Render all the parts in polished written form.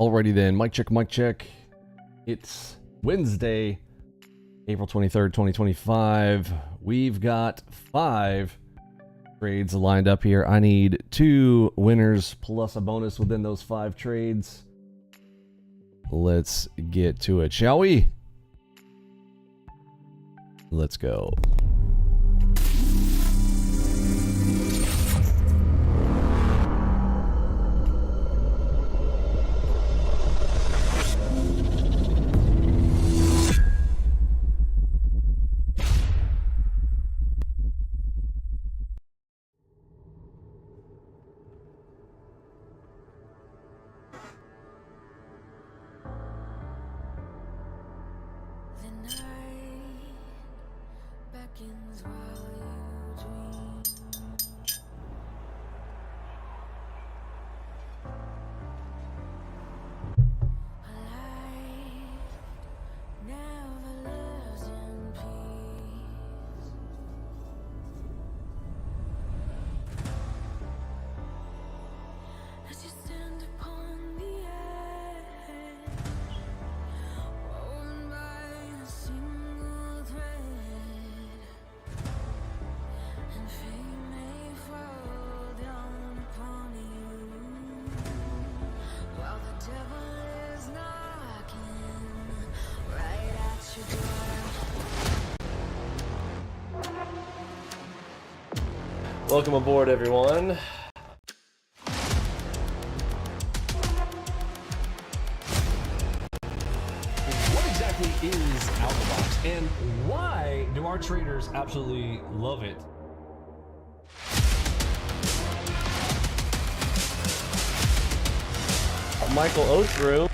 Alrighty then, mic check, mic check. It's Wednesday, April 23rd, 2025. We've got 5 trades lined up here. I need 2 winners plus a bonus within those 5 trades. Let's get to it, shall we? Let's go. Welcome aboard, everyone. What exactly is AlgoBox, and why do our traders absolutely love it? Michael Othrew.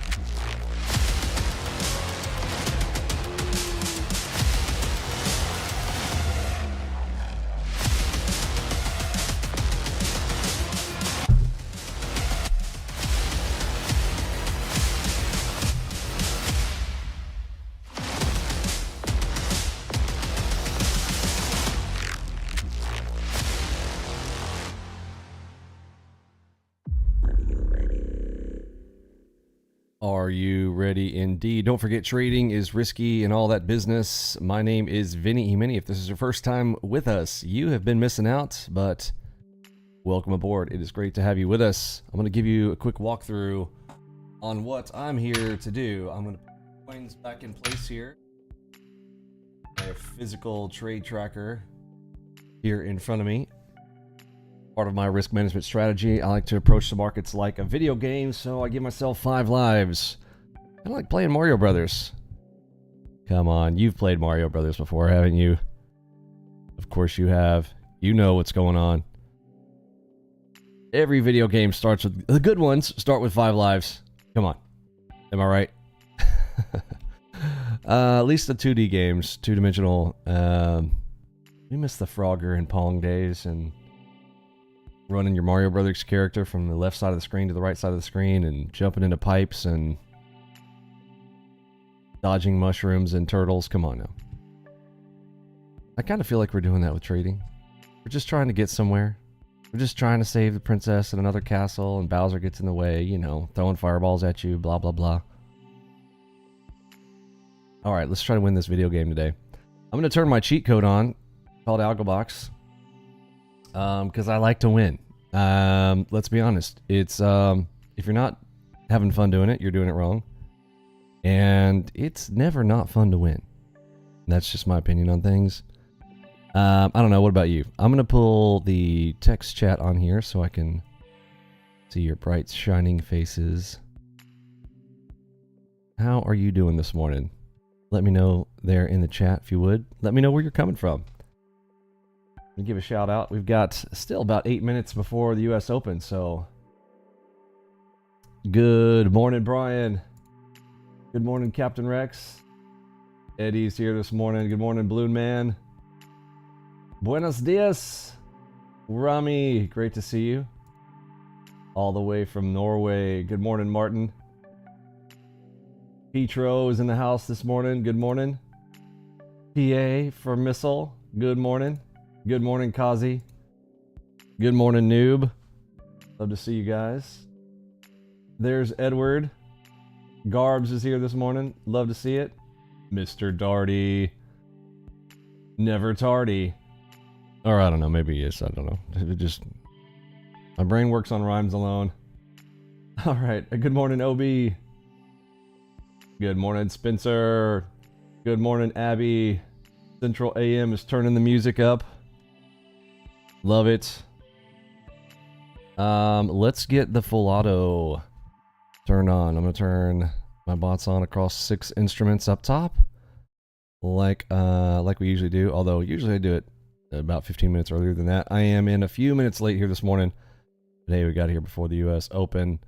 Are you ready? Indeed. Don't forget, trading is risky and all that business. My name is Vinny Emini. If this is your first time with us, you have been missing out, but welcome aboard. It is great to have you with us. I'm going to give you a quick walkthrough on what I'm here to do. I'm going to put coins back in place here. My physical trade tracker here in front of me. Part of my risk management strategy, I like to approach the markets like a video game, so I give myself 5 lives. I like playing Mario Brothers. Come on, you've played Mario Brothers before, haven't you? Of course you have. You know what's going on. Every video game starts with... The good ones start with 5 lives. Come on. Am I right? At least the 2D games, two-dimensional. We miss the Frogger and Pong days, and running your Mario Brothers character from the left side of the screen to the right side of the screen and jumping into pipes and dodging mushrooms and turtles. Come on now. I kind of feel like we're doing that with trading. We're just trying to get somewhere. We're just trying to save the princess in another castle, and Bowser gets in the way, you know, throwing fireballs at you, blah, blah, blah. Alright, let's try to win this video game today. I'm going to turn my cheat code on, called AlgoBox. Because I like to win. Let's be honest. It's if you're not having fun doing it, you're doing it wrong. And it's never not fun to win. That's just my opinion on things. I don't know. What about you? I'm gonna pull the text chat on here so I can see your bright, shining faces. How are you doing this morning? Let me know there in the chat if you would. Let me know where you're coming from. Give a shout out. We've got still about 8 minutes before the US Open, so good morning, Brian. Good morning, Captain Rex. Eddie's here this morning. Good morning, Balloon Man. Buenos dias, Rami. Great to see you. All the way from Norway. Good morning, Martin. Petro is in the house this morning. Good morning. PA for Missile. Good morning. Good morning, Kazi. Good morning, Noob. Love to see you guys. There's Edward. Garbs is here this morning. Love to see it. Mr. Darty. Never tardy. Or I don't know, maybe he is. I don't know. It just, my brain works on rhymes alone. All right. Good morning, OB. Good morning, Spencer. Good morning, Abby. Central AM is turning the music up. Love it. Let's get the full auto turned on. I'm gonna turn my bots on across 6 instruments up top, like we usually do. Although usually I do it about 15 minutes earlier than that. I am in a few minutes late here this morning. Today we got here before the US Open,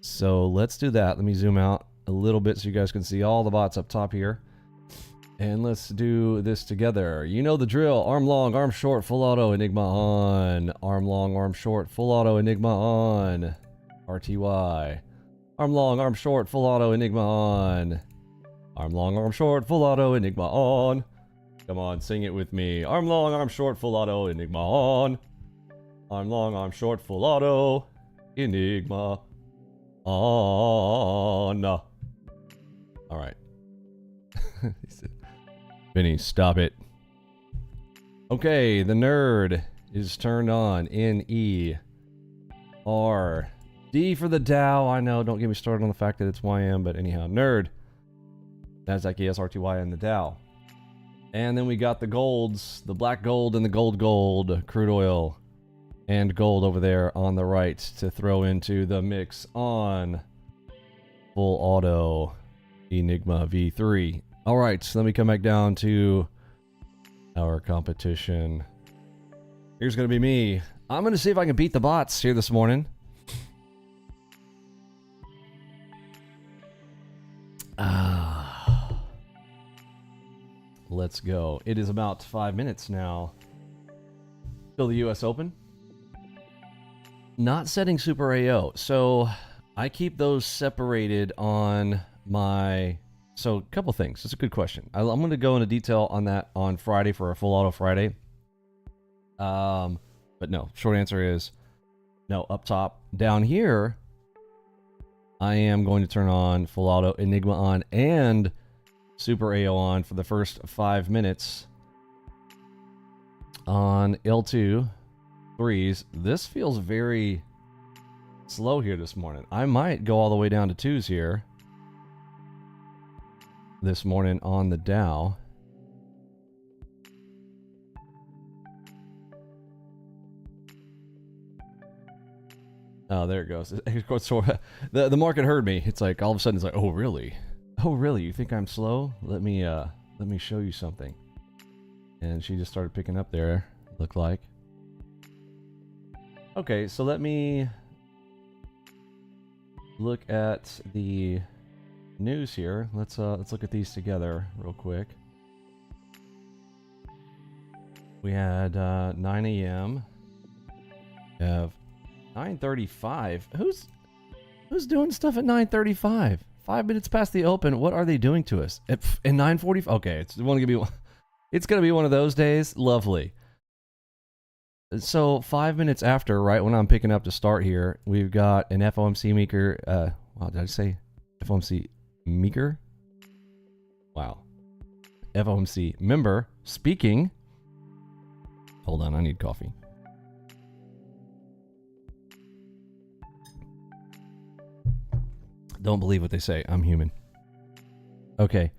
so let's do that. Let me zoom out a little bit so you guys can see all the bots up top here. And let's do this together. You know the drill. Arm long, arm short, full auto, Enigma on. Arm long, arm short, full auto, Enigma on. RTY. Arm long, arm short, full auto, Enigma on. Arm long, arm short, full auto, Enigma on. Come on, sing it with me. Arm long, arm short, full auto, Enigma on. Arm long, arm short, full auto, Enigma on. All right. Vinny, stop it. Okay, the nerd is turned on. N-E-R. D for the Dow. I know, don't get me started on the fact that it's YM, but anyhow, nerd. Nasdaq, ES, RTY, and the Dow. And then we got the golds, the black gold and the gold, crude oil, and gold over there on the right to throw into the mix on full auto Enigma V3. All right, so let me come back down to our competition. Here's going to be me. I'm going to see if I can beat the bots here this morning. Let's go. It is about 5 minutes now till the US Open. Not setting Super AO. So I keep those separated on my... So, a couple things. That's a good question. I'm going to go into detail on that on Friday for a full auto Friday. But no, short answer is no. Up top. Down here, I am going to turn on full auto Enigma on and Super AO on for the first 5 minutes on L2 threes. This feels very slow here this morning. I might go all the way down to 2s here this morning on the Dow. Oh, there it goes. The market heard me. It's like all of a sudden it's like, oh really? Oh really? You think I'm slow? Let me show you something. And she just started picking up there, looked like. Okay, so let me look at the news here. Let's look at these together real quick. We had 9 a.m. We have 9:35. Who's doing stuff at 9:35? 5 minutes past the open. What are they doing to us? At 9:40. Okay, it's gonna be one of those days. Lovely. So 5 minutes after, right when I'm picking up to start here, we've got an FOMC maker. Wow, did I say FOMC Meeker? Wow. FOMC member speaking. Hold on, I need coffee. Don't believe what they say. I'm human. Okay.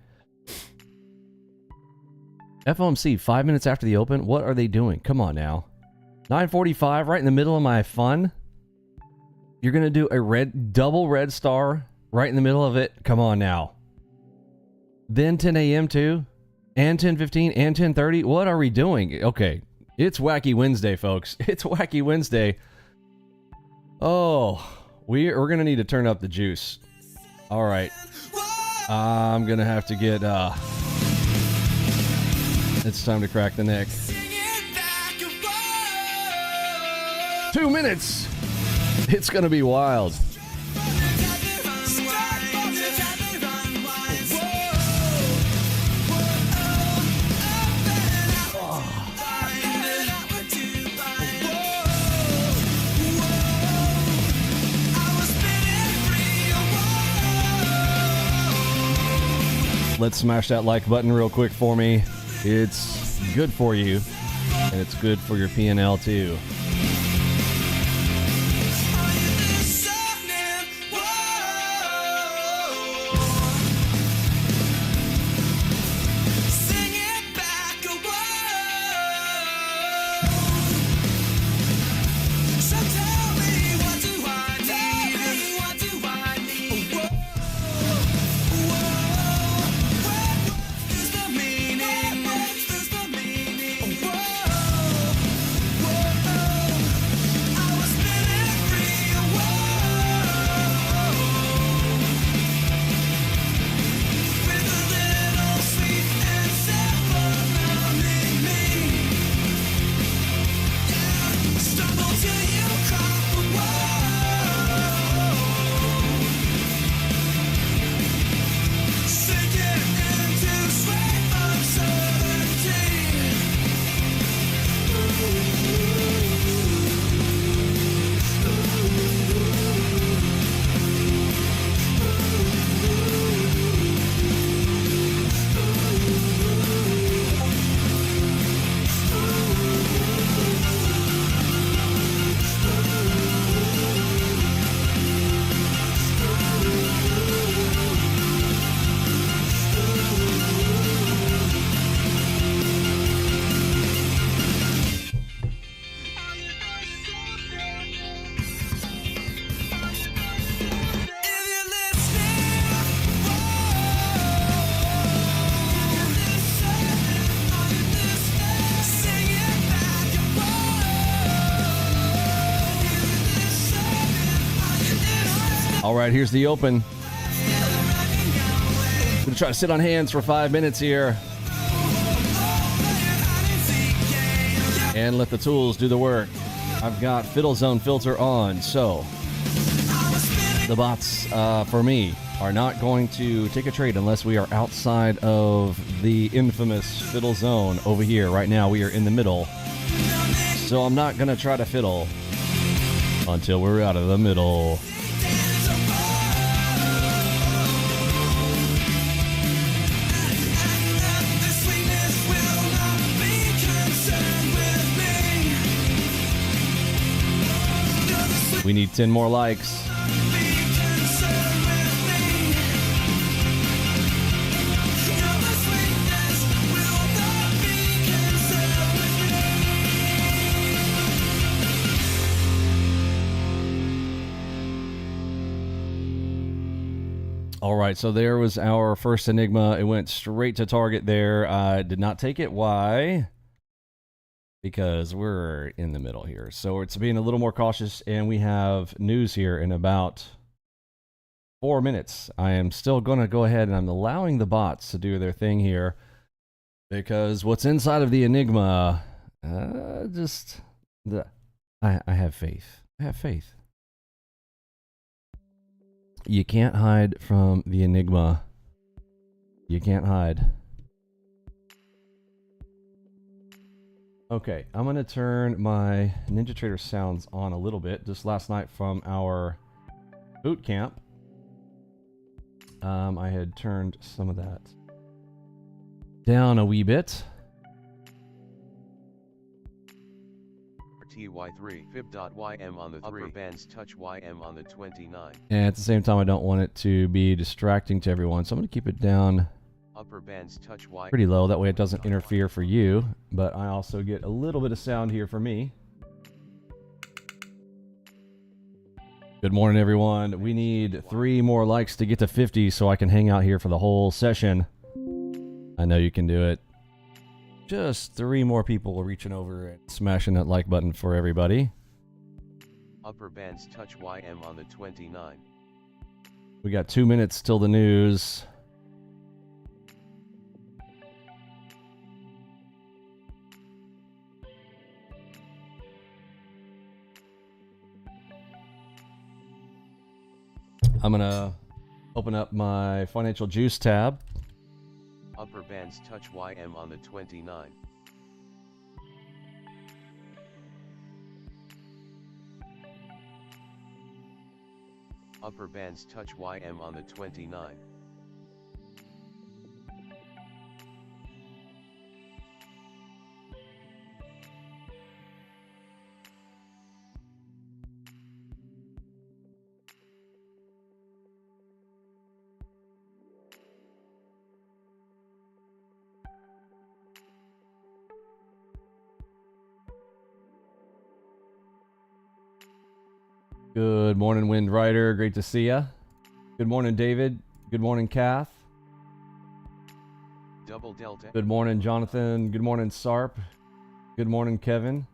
FOMC 5 minutes after the open. What are they doing? Come on now. 9:45, right in the middle of my fun. You're gonna do a double red star right in the middle of it. Come on now. Then 10 a.m. too, and 10:15 and 10:30. What are we doing? Okay, it's Wacky Wednesday, folks. It's Wacky Wednesday. Oh, we're gonna need to turn up the juice. All right, I'm gonna have to get. It's time to crack the neck. 2 minutes. It's gonna be wild. let's smash that like button real quick for me. It's good for you, and it's good for your P&L too. All right, here's the open. I'm gonna try to sit on hands for 5 minutes here and let the tools do the work. I've got Fiddle Zone filter on, so the bots for me are not going to take a trade unless we are outside of the infamous Fiddle Zone over here. Right now we are in the middle, so I'm not gonna try to fiddle until we're out of the middle. We need 10 more likes. All right, so there was our first Enigma. It went straight to target there. I did not take it. Why? Because we're in the middle here. So it's being a little more cautious, and we have news here in about 4 minutes. I am still going to go ahead, and I'm allowing the bots to do their thing here because what's inside of the Enigma, I have faith. I have faith. You can't hide from the Enigma. You can't hide. Okay, I'm going to turn my NinjaTrader sounds on a little bit. Just last night from our boot camp, I had turned some of that down a wee bit. TY3 fib.ym on the 3 upper bands touch YM on the 29. And at the same time, I don't want it to be distracting to everyone, so I'm going to keep it down upper bands touch Y pretty low. That way it doesn't interfere for you, but I also get a little bit of sound here for me. Good morning, everyone. We need 3 more likes to get to 50 so I can hang out here for the whole session. I know you can do it. Just 3 more people reaching over and smashing that like button for everybody. Upper bands touch YM on the 29. We got 2 minutes till the news. I'm gonna open up my financial juice tab. Upper bands touch YM on the 29. Upper bands touch YM on the 29. Good morning, Wind Rider. Great to see ya. Good morning, David. Good morning, Kath. Double delta. Good morning, Jonathan. Good morning, Sarp. Good morning, Kevin.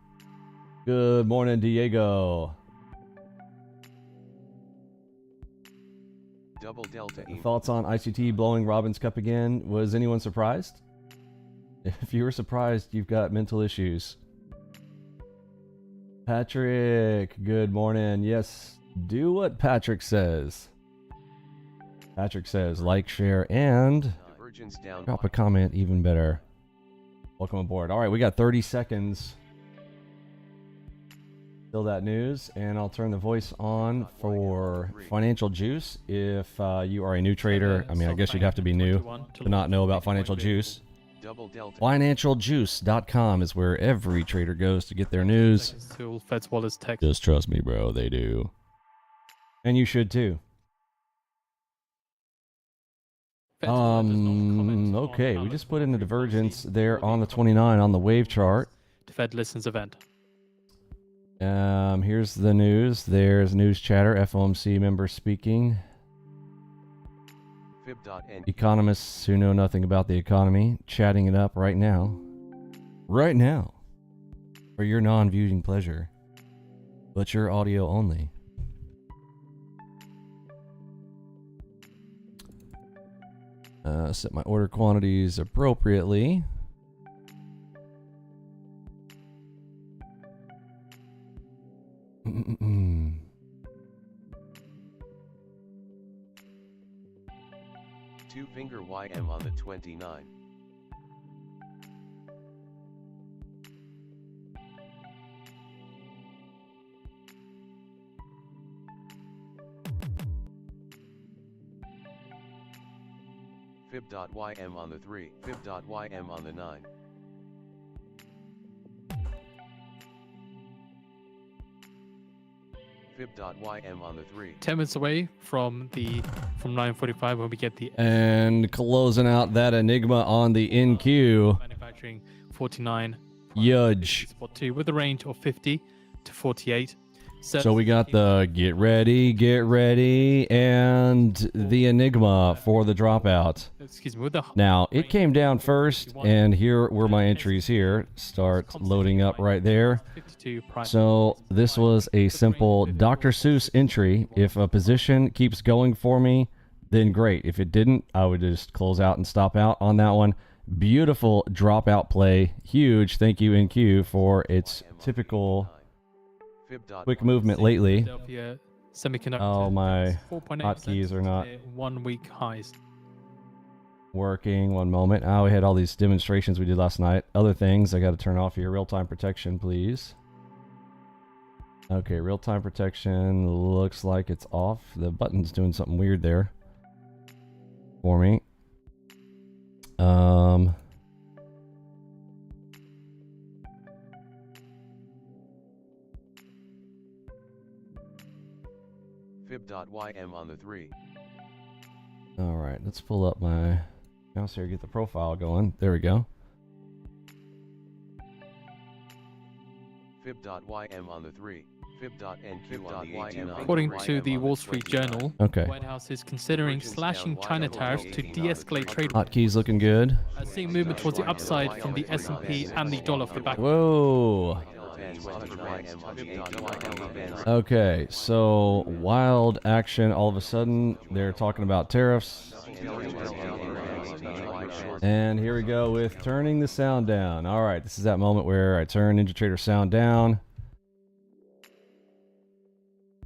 Good morning, Diego. Double delta. Thoughts on ICT blowing Robin's cup again? Was anyone surprised? If you were surprised, you've got mental issues. Patrick, good morning. Yes, do what Patrick says. Patrick says like, share, and drop a comment, even better. Welcome aboard. All right, we got 30 seconds till that news, and I'll turn the voice on for Financial Juice. If you are a new trader, I mean, I guess you'd have to be new to not know about Financial Juice. FinancialJuice.com is where every trader goes to get their news. Just trust me, bro, they do. And you should too. Okay, we just put in the divergence there on the 29 on the wave chart. The Fed listens event. Here's the news. There's news chatter, FOMC member speaking. Economists who know nothing about the economy chatting it up right now. Right now. For your non-viewing pleasure. But your audio only. Set my order quantities appropriately. Two finger YM on the 29. Fib.ym on the 3, Fib.ym on the 9. Fib.ym on the 3. 10 minutes away from 9:45 when we get the And closing out that enigma on the NQ. manufacturing 49. Yudge. Spot 2 with a range of 50 to 48. So we got the get ready, and the enigma for the dropout. Excuse me, with the Now, it came down first, and here were my entries here. Start loading up right there. 52 price. So this was a simple Dr. Seuss entry. If a position keeps going for me, then great. If it didn't, I would just close out and stop out on that one. Beautiful dropout play. Huge thank you, NQ, for its typical quick movement lately. Philadelphia Semiconductor. Oh, my 4.8% hotkeys are not 1 week highs. working. One moment. Oh, we had all these demonstrations we did last night. Other things I got to turn off here. Real-time protection, please. Okay, real-time protection looks like it's off. The button's doing something weird there for me. Fib.ym on the 3. All right, let's pull up my mouse here, get the profile going. There we go. Fib.ym on the 3. Fib.nq on the 18. According to the Wall Street Journal, Okay. the White House is considering slashing China tariffs to de-escalate trade. Hotkeys looking good. Seeing movement towards the upside from the S&P and the dollar for the back. Whoa. Okay, so wild action. All of a sudden, they're talking about tariffs. And here we go with turning the sound down. All right, this is that moment where I turn NinjaTrader sound down.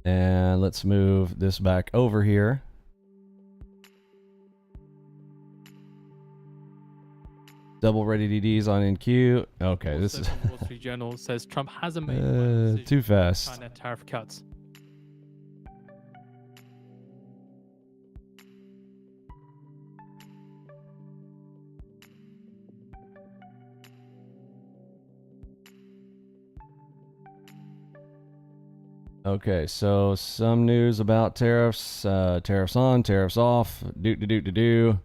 And let's move this back over here. Double ready DDs on NQ. Okay, this is The Wall Street Journal says Trump hasn't made final decision too fast. on China tariff cuts. Okay, so some news about tariffs. Tariffs on, tariffs off. Do.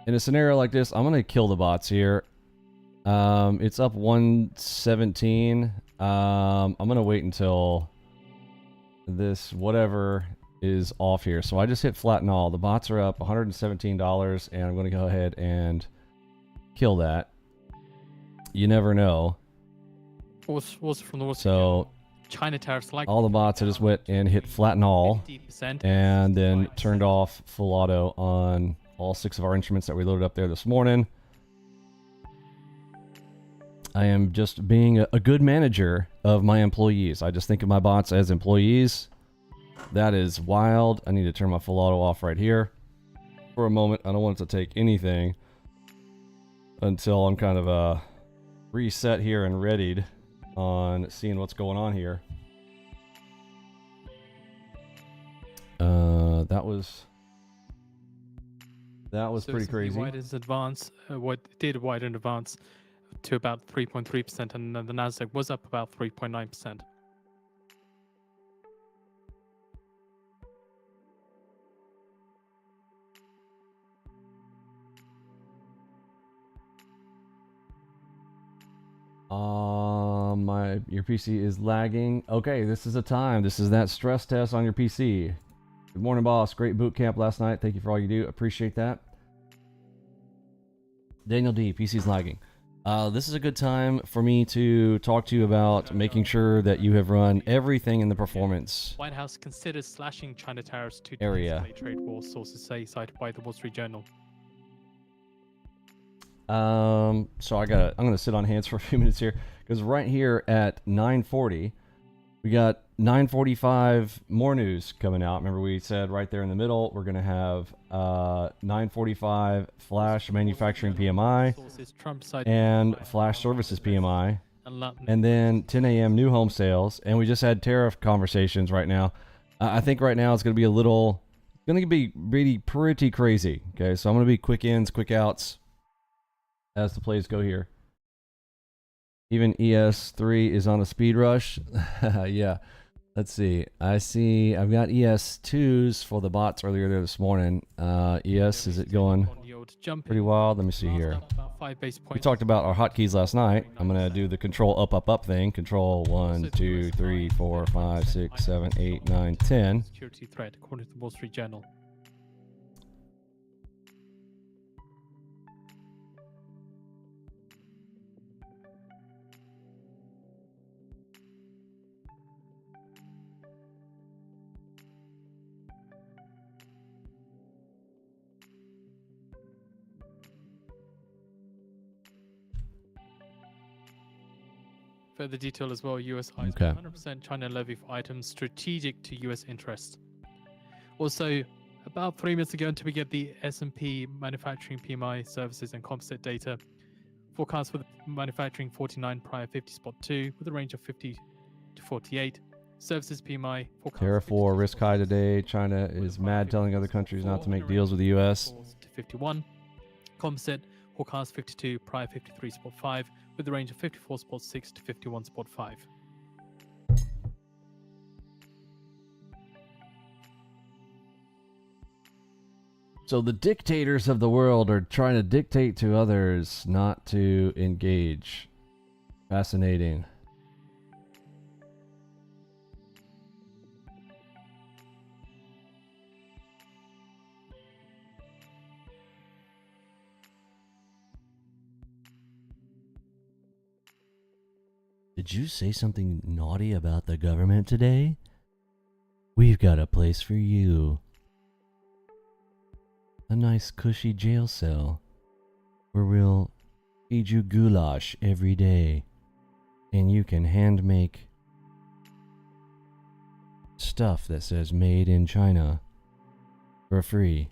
In a scenario like this, I'm going to kill the bots here. It's up 117. I'm gonna wait until this whatever is off here. So I just hit flatten all. The bots are up $117, and I'm gonna go ahead and kill that. You never know. Was from the Wall Street So Journal. China tariffs like all the bots, I just went and hit flatten all, 50%, and then 65%. turned off full auto on all 6 of our instruments that we loaded up there this morning. I am just being a good manager of my employees. I just think of my bots as employees. That is wild. I need to turn my full auto off right here for a moment. I don't want it to take anything until I'm kind of reset here and readied on seeing what's going on here. That was So pretty S&P crazy. Widened advance, what did widen advance to about 3.3%, and then the Nasdaq was up about 3.9%. Your PC is lagging. Okay, this is a time. This is that stress test on your PC. Good morning, boss. Great boot camp last night. Thank you for all you do. Appreciate that. Daniel D, PC's lagging. This is a good time for me to talk to you about making sure that you have run everything in the performance White House considers slashing China tariffs to area. de-escalate trade war, sources say, cited by the Wall Street Journal. So I'm gonna sit on hands for a few minutes here, because right here at 9:40, we got 9:45 more news coming out. Remember, we said right there in the middle, we're gonna have 9:45 flash manufacturing PMI Sources Trump cited and by flash services PMI, Latin and then 10 a.m. new home sales, and we just had tariff conversations right now. I think right now it's gonna be pretty crazy. Okay, so I'm gonna be quick ins, quick outs as the plays go here. Even ES3 is on a speed rush. Yeah. Let's see. I've got ES2s for the bots earlier there this morning. ES, is it going pretty wild? Let me see here. We talked about our hotkeys last night. I'm going to do the control up, up, up thing. Control 1, 2, 3, 4, 5, 6, 7, 8, 9, 10. Security threat, according to the Wall Street Journal. Further detail as well, US eyes 100% China levy for items strategic to US interest. Also, about 3 minutes ago, until we get the S&P manufacturing PMI services and composite data, forecast for the manufacturing 49 prior 50 spot 2 with a range of 50 to 48. Services PMI forecast Tariff war risk high today. China is mad telling other countries not to make deals with the US. To 51. Composite forecast 52 prior 53 spot 5 with a range of 54 spot 6 to 51 spot 5. So the dictators of the world are trying to dictate to others not to engage. Fascinating. Did you say something naughty about the government today? We've got a place for you. A nice cushy jail cell where we'll feed you goulash every day, and you can hand make stuff that says made in China for free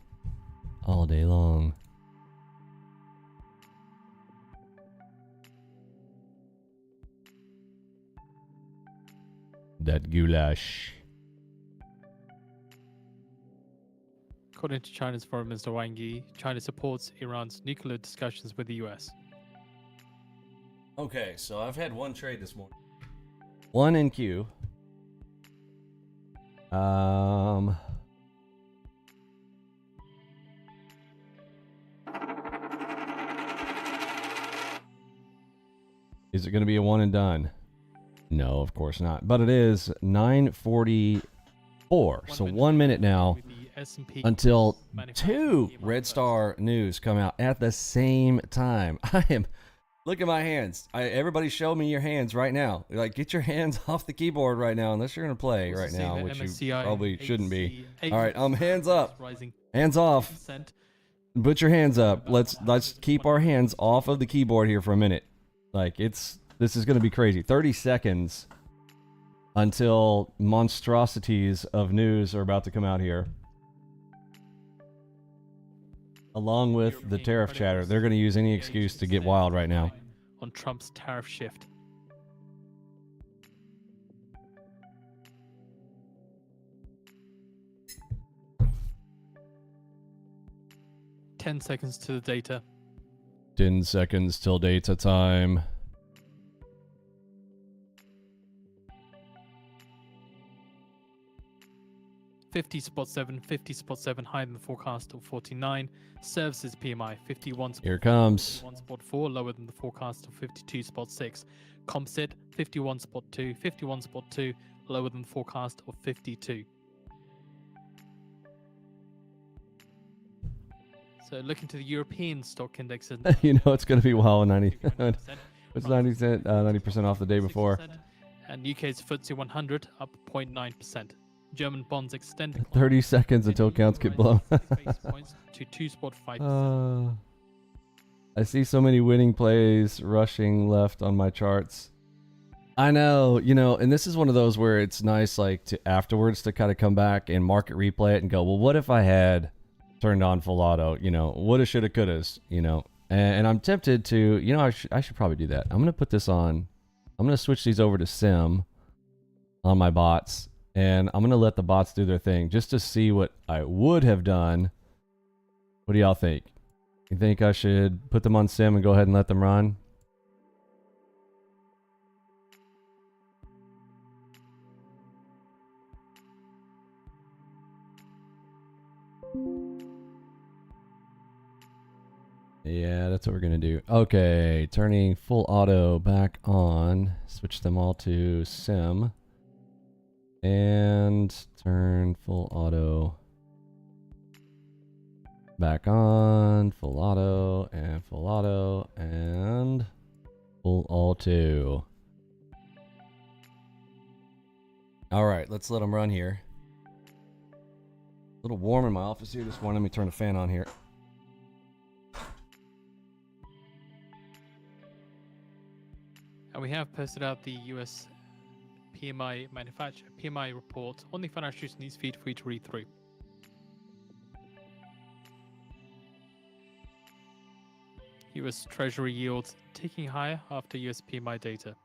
all day long. That goulash. According to China's Foreign Minister Wang Yi, China supports Iran's nuclear discussions with the US. Okay, so I've had one trade this morning. One in queue. Is it going to be a one and done? No, of course not. But it is 9:44. So 1 minute now with the S&P until manufacturing two PMI Red first. Star news come out at the same time. I am. Look at my hands. Everybody show me your hands right now. Like, get your hands off the keyboard right now, unless you're going to play Also right seeing now, the which you MSCI probably shouldn't be. HC All right, hands up. rising Hands off. 10%. Put your hands up. Let's keep our hands off of the keyboard here for a minute. Like, this is going to be crazy. 30 seconds until monstrosities of news are about to come out here. Along with the European tariff credit chatter. risk They're going to use any the excuse to agency get said wild right now. on Trump's tariff shift. Ten seconds to the data. 10 seconds till data time. $50.7 higher than the forecast of 49. Services PMI 51. Here comes. 51.4 lower than the forecast of 52.6. Composite 51.2 lower than the forecast of 52. So looking to the European stock indexes. You know it's going to be wild. 90. 90%. What's 90% off the day before? 6%, and UK's FTSE 100 up 0.9%. German bonds extend 30 seconds until counts get blown. basis points to 2.5%. I see so many winning plays rushing left on my charts. I know, and this is one of those where it's nice, like, to afterwards to kind of come back and market replay it and go, well, what if I had turned on full auto? Woulda, shoulda, couldas, and I'm tempted to, I should probably do that. I'm going to put this on. I'm going to switch these over to sim on my bots, and I'm going to let the bots do their thing just to see what I would have done. What do y'all think? You think I should put them on sim and go ahead and let them run? Yeah, that's what we're going to do. Okay, turning full auto back on. Switch them all to sim. And turn full auto back on. Full auto and full auto and full auto. All right, let's let them run here. A little warm in my office here this morning. Let me turn the fan on here. And we have posted out the US PMI report on the financial news feed for you to read through. US Treasury yields ticking higher after US PMI data.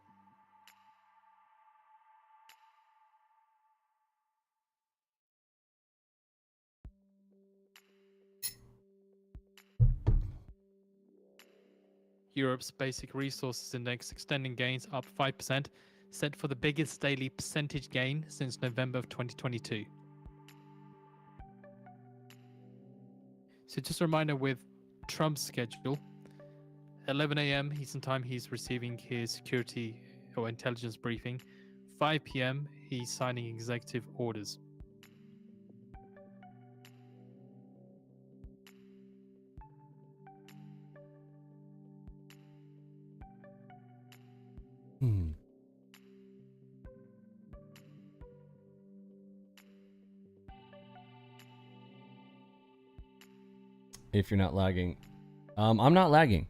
Europe's Basic Resources Index extending gains up 5%, set for the biggest daily percentage gain since November of 2022. So just a reminder with Trump's schedule, 11 a.m. Eastern Time, he's receiving his security or intelligence briefing. 5 p.m., he's signing executive orders. If you're not lagging. I'm not lagging.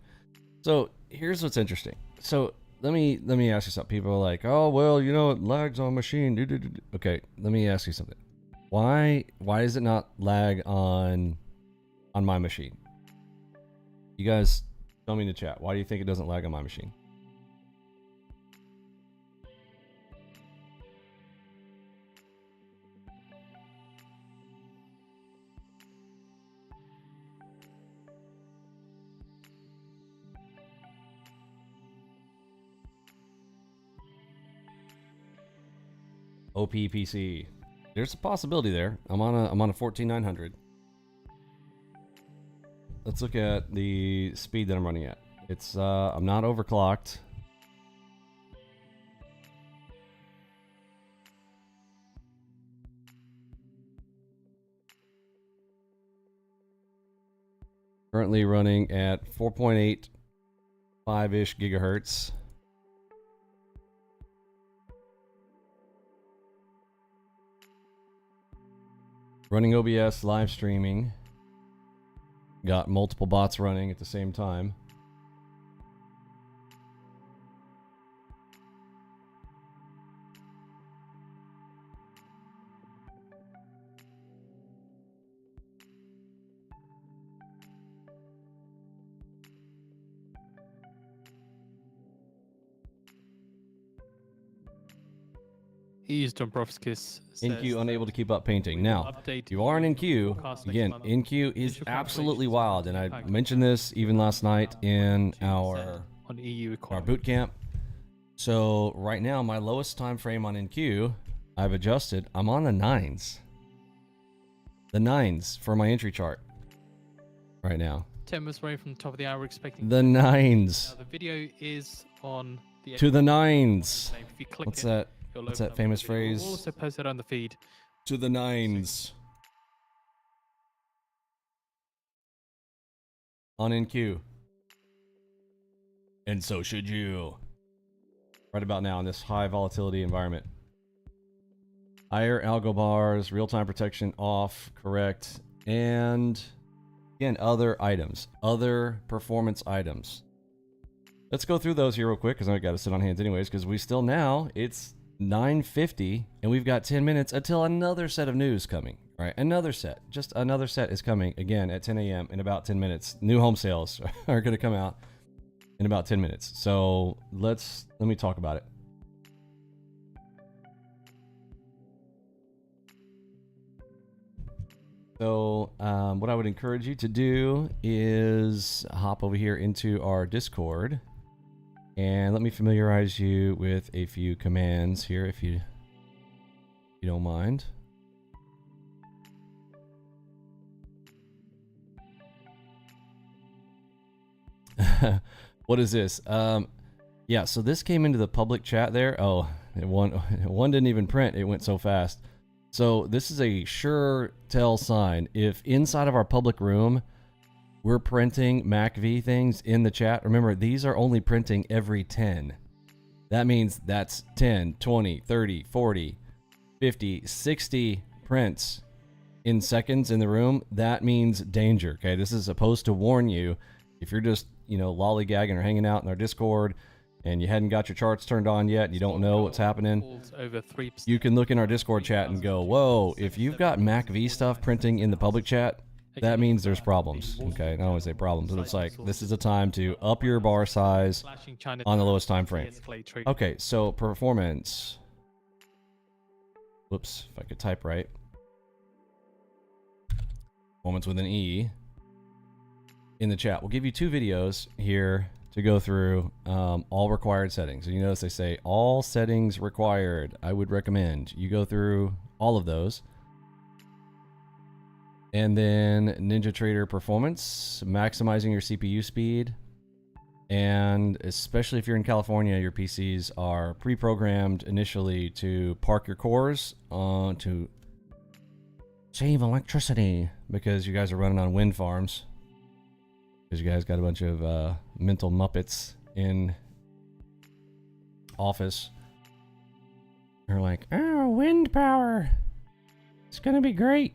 So here's what's interesting. So let me ask you something. People are like, oh well, it lags on machine. Okay, let me ask you something. Why does it not lag on my machine? You guys tell me in the chat. Why do you think it doesn't lag on my machine? OPPC. There's a possibility there. I'm on a 14900. Let's look at the speed that I'm running at. It's I'm not overclocked. Currently running at 4.85-ish gigahertz. Running OBS live streaming. Got multiple bots running at the same time. Used Dombrovskis NQ unable to keep up painting. Now, you are in NQ. Again, NQ is absolutely wild, and I mentioned this even last night in our boot camp. So right now, my lowest time frame on NQ, I've adjusted. I'm on the 9s. The 9s for my entry chart right now. 10 minutes away from the top of the hour, expecting the 9s. Now, the video is on the to the 9s. If you click What's it, that? What's that famous phrase? We'll also post it on the feed. To the 9s. On NQ. And so should you. Right about now in this high volatility environment. Higher algo bars, real-time protection off, correct. And again, other items, other performance items. Let's go through those here real quick because I got to sit on hands anyways because we still now, it's 9:50 and we've got 10 minutes until another set of news coming. All right, another set, just another set is coming again at 10 a.m. in about 10 minutes. New home sales are going to come out in about 10 minutes. So let me talk about it. So what I would encourage you to do is hop over here into our Discord and let me familiarize you with a few commands here if you don't mind. What is this? Yeah, so this came into the public chat there. Oh, one didn't even print. It went so fast. So this is a sure tell sign. If inside of our public room, we're printing MacV things in the chat. Remember, these are only printing every 10. That means that's 10, 20, 30, 40, 50, 60 prints in seconds in the room. That means danger, okay? This is supposed to warn you if you're just, lollygagging or hanging out in our Discord and you hadn't got your charts turned on yet and you don't know what's happening, you can look in our Discord chat and go, whoa, if you've got MacV stuff printing in the public chat, that means there's problems. Okay, I don't want to say problems, but it's like this is a time to up your bar size on the lowest time frame. Okay, so performance. Whoops, if I could type right. Performance with an E in the chat. We'll give you 2 videos here to go through all required settings. And you notice they say all settings required. I would recommend you go through all of those. And then NinjaTrader performance, maximizing your CPU speed. And especially if you're in California, your PCs are pre-programmed initially to park your cores to save electricity because you guys are running on wind farms. Because you guys got a bunch of mental muppets in office. They're like, oh, wind power. It's going to be great.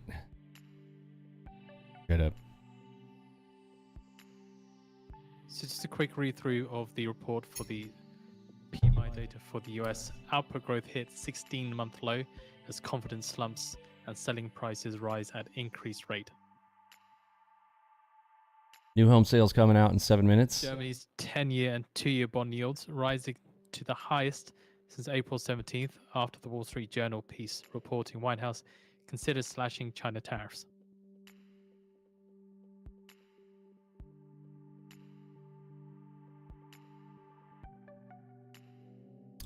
Shut up. So just a quick read through of the report for the PMI data for the US. Output growth hit 16-month low as confidence slumps and selling prices rise at increased rate. New home sales coming out in 7 minutes. Germany's 10-year and 2-year bond yields rising to the highest since April 17th after the Wall Street Journal piece reporting White House considers slashing China tariffs.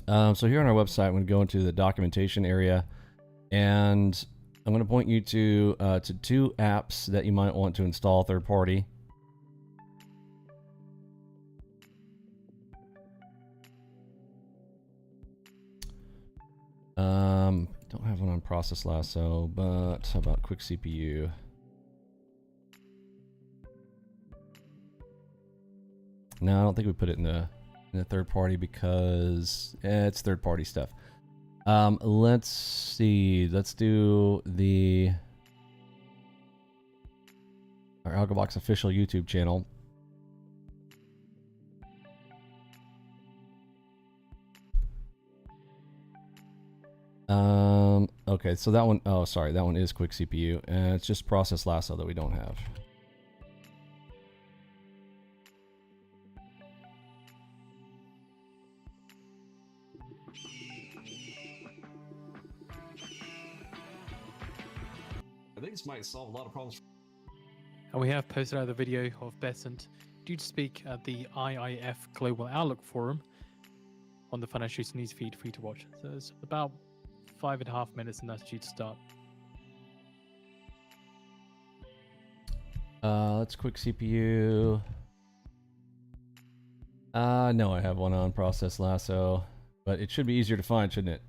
So here on our website, I'm going to go into the documentation area, and I'm going to point you to 2 apps that you might want to install third party. Don't have one on process lasso, but how about quick CPU? No, I don't think we put it in the third party because it's third party stuff. Let's see. Let's do our AlgoBox official YouTube channel. Okay, so that one, oh, sorry, that one is quick CPU, and it's just process lasso that we don't have. I think this might solve a lot of problems. And we have posted out the video of Besant due to speak at the IIF Global Outlook Forum on the Financial News feed for you to watch. So it's about 5.5 minutes, and that's due to start. Let's quick CPU. No, I have one on process lasso, but it should be easier to find, shouldn't it?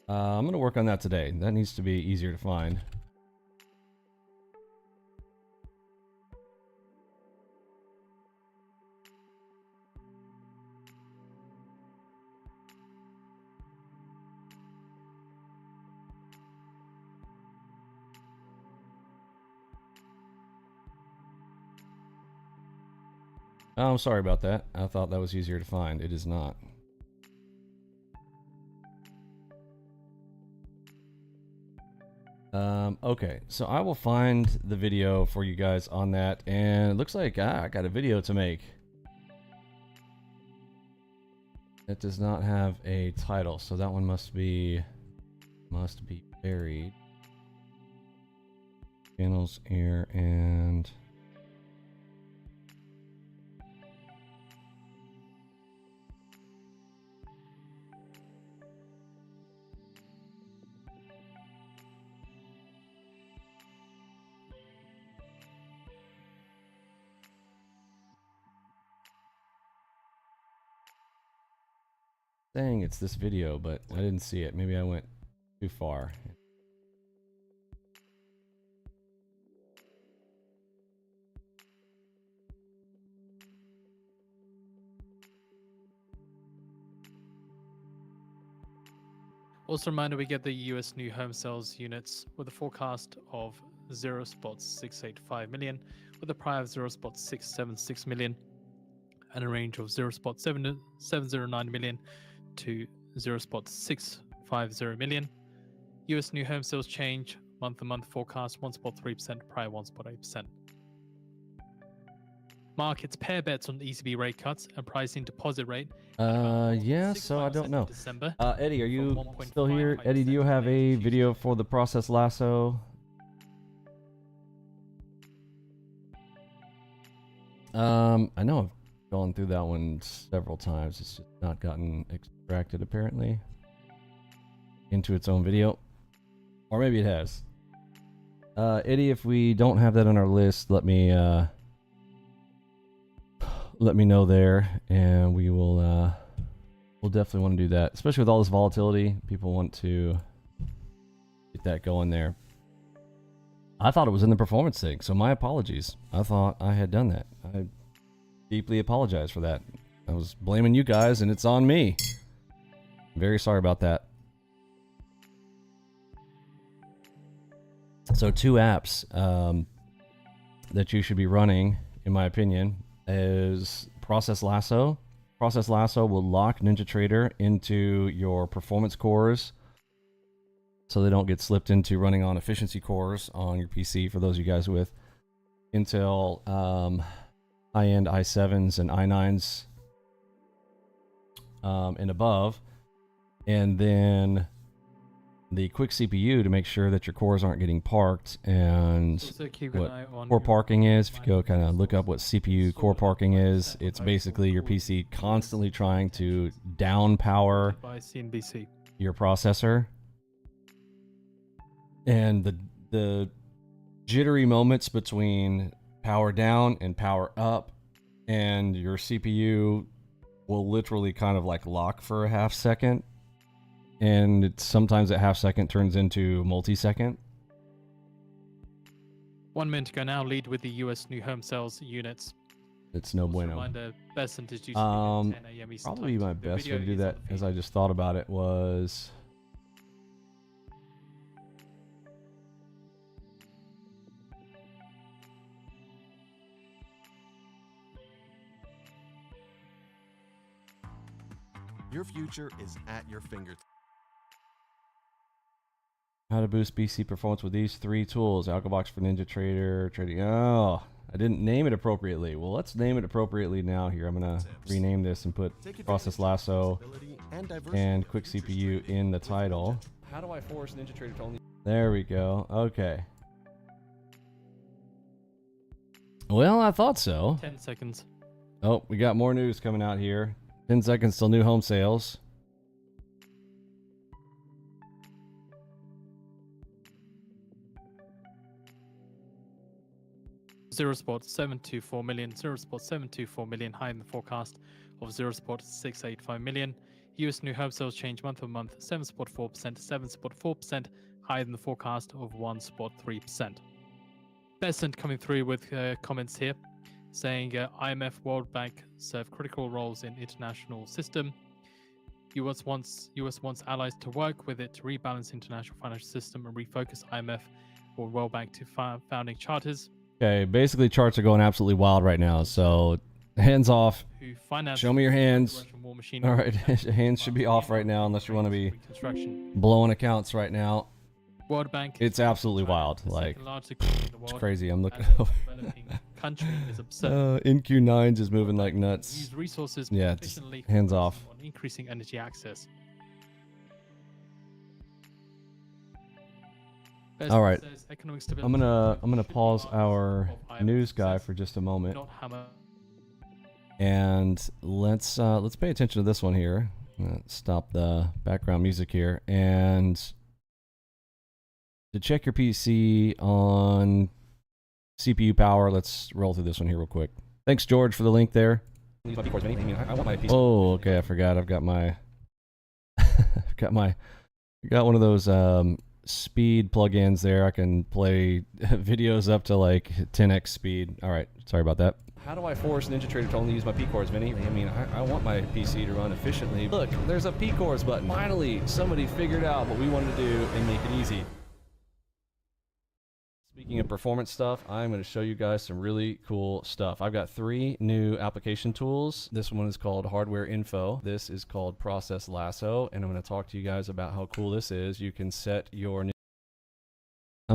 I'm gonna work on that today. That needs to be easier to find. Oh, I'm sorry about that. I thought that was easier to find. It is not. Okay, so I will find the video for you guys on that, and it looks like I got a video to make. It does not have a title, so that one must be buried. Channels here and saying it's this video, but I didn't see it. Maybe I went too far. Also, a reminder, we get the US new home sales units with a forecast of 0.685 million, with a prior of 0.676 million, and a range of 0.709 million to 0.650 million. US new home sales change month-to-month forecast 1.3%, prior 1.8%. Markets pair bets on ECB rate cuts and pricing deposit rate. Yeah, so I don't know. December, Eddie, are you still here? Eddie, do you have a video for the process lasso? I know I've gone through that one several times. It's just not gotten extracted apparently into its own video, or maybe it has. Eddie, if we don't have that on our list, let me know there, and we will we'll definitely want to do that, especially with all this volatility. People want to get that going there. I thought it was in the performance thing, so my apologies. I thought I had done that. I deeply apologize for that. I was blaming you guys, and it's on me. Very sorry about that. So 2 apps that you should be running, in my opinion, is Process Lasso. Process Lasso will lock NinjaTrader into your performance cores, so they don't get slipped into running on efficiency cores on your PC. For those of you guys with Intel high-end i7s and i9s and above, and then the quick CPU to make sure that your cores aren't getting parked. And what core parking is, if you go kind of look up what CPU core parking is, it's basically your PC constantly trying to down power your processor, and the jittery moments between power down and power up, and your CPU will literally kind of like lock for a half second, and it's sometimes that half second turns into multi-second. 1 minute to go now. Lead with the US new home sales units. it's no bueno. Reminder, Besant is due to begin at 10 a.m. Eastern Probably time. my The best way video to do is that, on the as feed. I just thought about it, was Your future is at your fingertips. how to boost BC performance with these 3 tools. AlgoBox for NinjaTrader, trading. Oh, I didn't name it appropriately. Well, let's name it appropriately now here. I'm going to rename this and put Process Lasso and Quick CPU in the title. How do I force NinjaTrader to only... There we go. Okay. Well, I thought so. 10 seconds. Oh, we got more news coming out here. 10 seconds till new home sales. Zero spot 724 million, zero spot 724 million, higher than the forecast of 0.685 million. US new home sales change month on month, 7.4%, 7.4%, higher than the forecast of 1.3%. Besant coming through with comments here, saying IMF, World Bank serve critical roles in international system. US wants allies to work with it to rebalance international financial system and refocus IMF or World Bank to founding charters. Okay, basically charts are going absolutely wild right now, so hands off. Who finance Show me your hands. Russian war machinery. All right, hands should be off right now unless you want to be Reconstruction. blowing accounts right now. World Bank. It's absolutely China, wild. the Like, second largest economy in the it's world, crazy. I'm looking as a over. developing country is absurd. NQ9's is moving like nuts. Use resources Yeah, more just efficiently, hands focusing off. on increasing energy access. All right. Says economic stability I'm gonna should be pause markers our of IMF news guy success, for just a moment, not hammer. and let's pay attention to this one here. Stop the background music here, and to check your PC on CPU power, let's roll through this one here real quick. Thanks, George, for the link there. Use my P-cores, Vinny. I mean, I want my PC. Oh, okay, I forgot. I've got my, got one of those speed plugins there. I can play videos up to like 10x speed. All right, sorry about that. How do I force NinjaTrader to only use my P-cores, Vinny? I mean, I want my PC to run efficiently. Look, there's a P-cores button. Finally, somebody figured out what we wanted to do and make it easy. Speaking of performance stuff, I'm going to show you guys some really cool stuff. I've got 3 new application tools. This one is called Hardware Info. This is called Process Lasso, and I'm going to talk to you guys about how cool this is. You can set your... I'm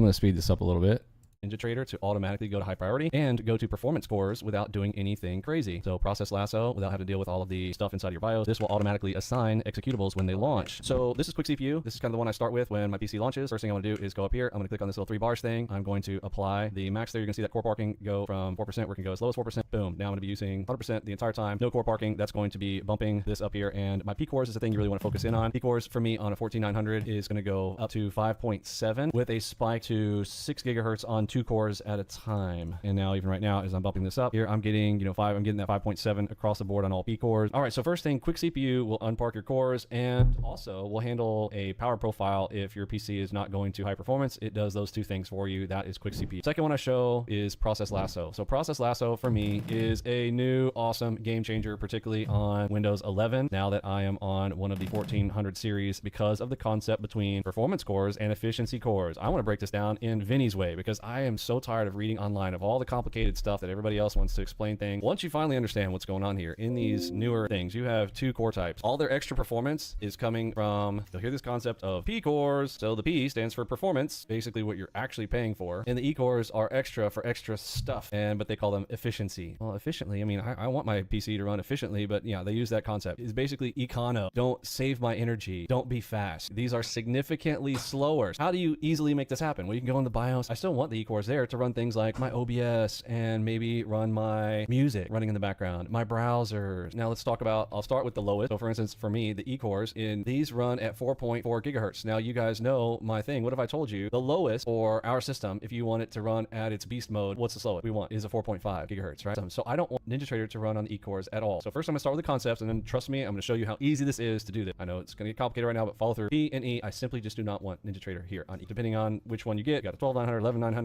going to speed this up a little bit. NinjaTrader to automatically go to high priority and go to performance scores without doing anything crazy. So Process Lasso, without having to deal with all of the stuff inside your BIOS, this will automatically assign executables when they launch. So this is Quick CPU. This is kind of the one I start with when my PC launches. First thing I want to do is go up here. I'm going to click on this little 3 bars thing. I'm going to apply the max there. You're going to see that core parking go from 4%, where it can go as low as 4%. Boom. Now I'm going to be using 100% the entire time. No core parking. That's going to be bumping this up here. And my P-cores is the thing you really want to focus in on. P-cores for me on a 14900 is going to go up to 5.7 with a spike to 6 gigahertz on 2 cores at a time. And now even right now, as I'm bumping this up here, I'm getting, I'm getting that 5.7 across the board on all P-cores. All right, so first thing, Quick CPU will unpark your cores and also will handle a power profile if your PC is not going to high performance. It does those 2 things for you. That is Quick CPU. Second one I show is Process Lasso. So Process Lasso for me is a new awesome game changer, particularly on Windows 11, now that I am on one of the 1400 series, because of the concept between performance cores and efficiency cores. I want to break this down in Vinny's way, because I am so tired of reading online of all the complicated stuff that everybody else wants to explain things. Once you finally understand what's going on here in these newer things, you have 2 core types. All their extra performance is coming from, you'll hear this concept of P cores. So the P stands for performance, basically what you're actually paying for. And the E cores are extra for extra stuff, but they call them efficiency. Well, efficiently, I mean, I want my PC to run efficiently, but yeah, they use that concept. It's basically econo. Don't save my energy. Don't be fast. These are significantly slower. How do you easily make this happen? Well, you can go in the BIOS. I still want the E cores there to run things like my OBS and maybe run my music running in the background, my browsers. Now let's talk about, I'll start with the lowest. So for instance, for me, the E-cores in these run at 4.4 gigahertz. Now you guys know my thing. What if I told you the lowest for our system, if you want it to run at its beast mode, what's the slowest we want is a 4.5 gigahertz, right? So I don't want NinjaTrader to run on the E-cores at all. So first I'm gonna start with the concepts, and then trust me, I'm gonna show you how easy this is to do this. I know it's gonna get complicated right now, but follow through. P and E, I simply just do not want NinjaTrader here on E. Depending on which one you get, you got a 12900,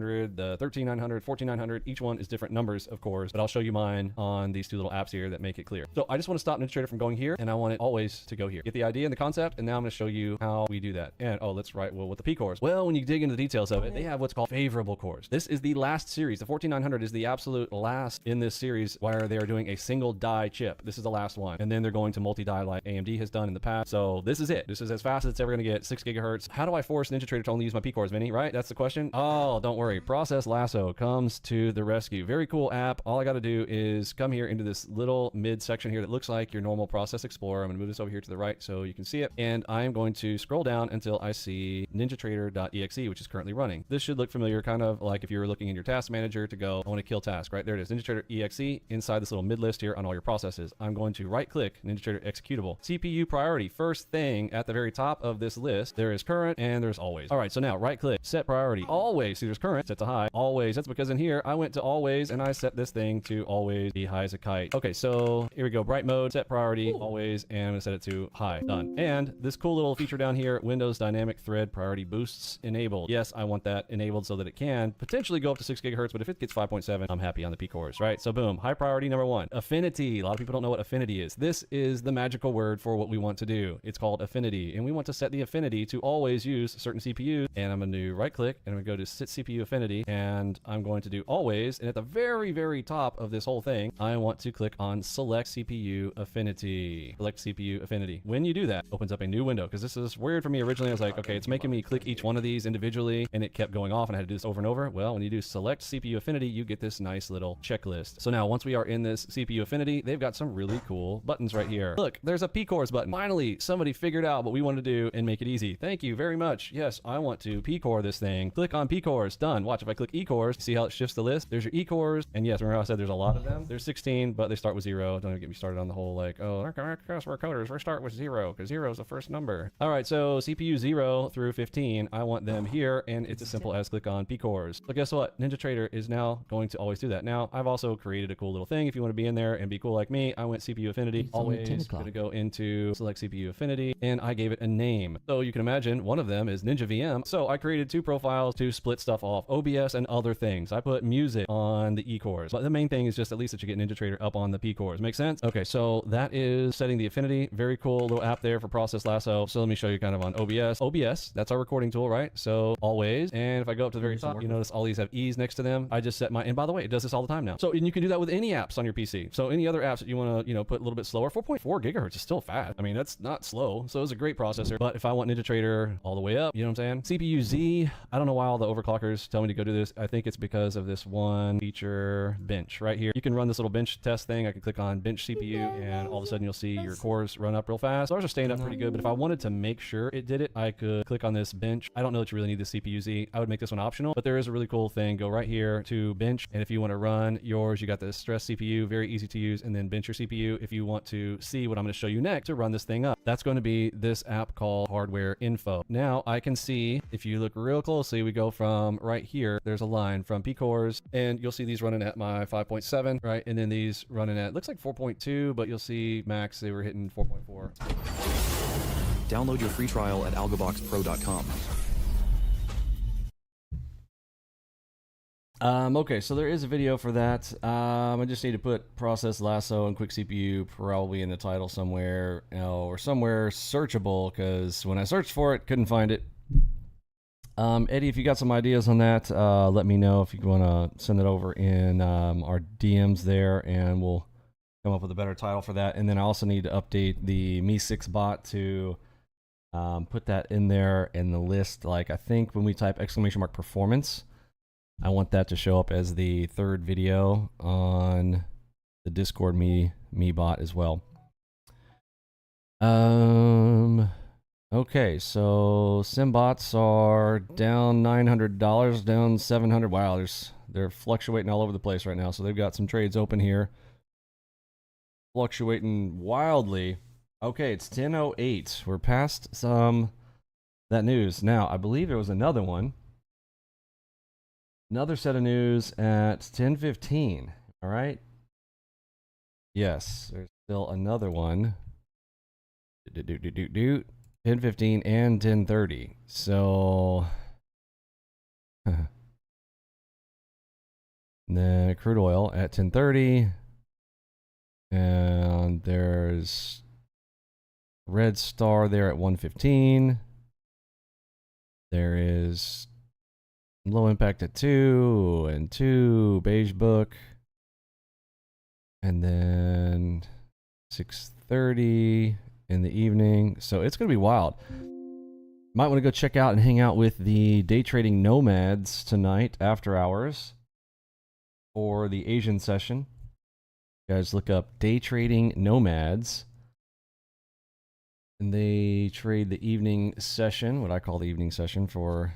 1,500, the 13,900, 14,900. Each one is different numbers, of course, but I'll show you mine on these two little apps here that make it clear. So I just want to stop NinjaTrader from going here, and I want it always to go here. Get the idea and the concept, and now I'm going to show you how we do that. And oh, let's write well with the P cores. Well, when you dig into the details of it, they have what's called favorable cores. This is the last series. The 14900 is the absolute last in this series where they are doing a single die chip. This is the last one, and then they're going to multi-die like AMD has done in the past. So this is it. This is as fast as it's ever going to get. 6 gigahertz. How do I force NinjaTrader to only use my P cores, Vinny? Right? That's the question. Oh, don't worry. Process Lasso comes to the rescue. Very cool app. All I got to do is come here into this little mid section here that looks like your normal Process Explorer. I'm going to move this over here to the right so you can see it, and I am going to scroll down until I see NinjaTrader.exe, which is currently running. This should look familiar, kind of like if you were looking in your task manager to go, I want to kill task, right? There it is, NinjaTrader.exe inside this little mid list here on all your processes. I'm going to right click NinjaTrader executable. CPU priority, first thing at the very top of this list, there is current and there's always. All right, so now right click, set priority, always. See, there's current, set to high, always. That's because in here, I went to always and I set this thing to always be high as a kite. Okay, so here we go, bright mode, set priority, always, and I'm gonna set it to high, done. And this cool little feature down here, Windows Dynamic Thread Priority Boosts enabled. Yes, I want that enabled so that it can potentially go up to 6 gigahertz, but if it gets 5.7, I'm happy on the P cores, right? So boom, high priority number 1, affinity. A lot of people don't know what affinity is. This is the magical word for what we want to do. It's called affinity, and we want to set the affinity to always use certain CPUs. And I'm going to right click and I'm going to go to set CPU affinity, and I'm going to do always. And at the very, very top of this whole thing, I want to click on select CPU affinity. Select CPU affinity. When you do that, opens up a new window, because this is weird for me. Originally, I was like, okay, it's making me click each one of these individually, and it kept going off, and I had to do this over and over. Well, when you do select CPU affinity, you get this nice little checklist. So now once we are in this CPU affinity, they've got some really cool buttons right here. Look, there's a P cores button. Finally, somebody figured out what we want to do and make it easy. Thank you very much. Yes, I want to P core this thing. Click on P cores. Done. Watch, if I click E cores, see how it shifts the list? There's your E cores. And yes, remember how I said there's a lot of them? There's 16, but they start with 0. Don't even get me started on the whole like, oh, we're coders. We start with 0 because 0 is the first number. All right, so CPU 0 through 15, I want them here, and it's as simple as click on P cores. So guess what? NinjaTrader is now going to always do that. Now, I've also created a cool little thing. If you want to be in there and be cool like me, I went CPU affinity. Always going to go into select CPU affinity, and I gave it a name. So you can imagine one of them is Ninja VM. So I created 2 profiles to split stuff off, OBS and other things. I put music on the E cores, but the main thing is just at least that you get NinjaTrader up on the P cores. Make sense? Okay, so that is setting the affinity. Very cool little app there for Process Lasso. So let me show you kind of on OBS. OBS, that's our recording tool, right? So always, and if I go up to the very top, you notice all these have E's next to them. I just set my, and by the way, it does this all the time now. So, and you can do that with any apps on your PC. So any other apps that you want to, put a little bit slower, 4.4 gigahertz is still fast. I mean, that's not slow. So it's a great processor, but if I want NinjaTrader all the way up, you know what I'm saying? CPU Z, I don't know why all the overclockers tell me to go do this. I think it's because of this one feature, bench right here. You can run this little bench test thing. I can click on bench CPU, and all of a sudden you'll see your cores run up real fast. So ours are staying up pretty good, but if I wanted to make sure it did it, I could click on this bench. I don't know that you really need the CPU Z. I would make this one optional, but there is a really cool thing. Go right here to bench, and if you want to run yours, you got the stress CPU, very easy to use, and then bench your CPU. If you want to see what I'm going to show you next to run this thing up, that's going to be this app called Hardware Info. Now I can see, if you look real closely, we go from right here, there's a line from P cores, and you'll see these running at my 5.7, right? And then these running at, looks like 4.2, but you'll see max, they were hitting 4.4. Download your free trial at AlgoBoxPro.com. Okay, so there is a video for that. I just need to put Process Lasso and Quick CPU probably in the title somewhere, or somewhere searchable, because when I searched for it, couldn't find it. Eddie, if you got some ideas on that, let me know if you want to send it over in our DMs there, and we'll come up with a better title for that. And then I also need to update the Me6 bot to put that in there in the list. Like, I think when we type !performance, I want that to show up as the 3rd video on the Discord me bot as well. Okay, so Simbots are down $900, down $700. Wow, they're fluctuating all over the place right now. So they've got some trades open here, fluctuating wildly. Okay, it's 10:08. We're past that news. Now, I believe there was another one. Another set of news at 10:15. All right. Yes, there's still another one. 10:15 and 10:30. So And then crude oil at 10:30. And there's red star there at 1:15. There is low impact at 2 and 2 beige book. And then 6:30 in the evening. So it's going to be wild. Might want to go check out and hang out with the day trading nomads tonight after hours for the Asian session. You guys look up day trading nomads. And they trade the evening session, what I call the evening session for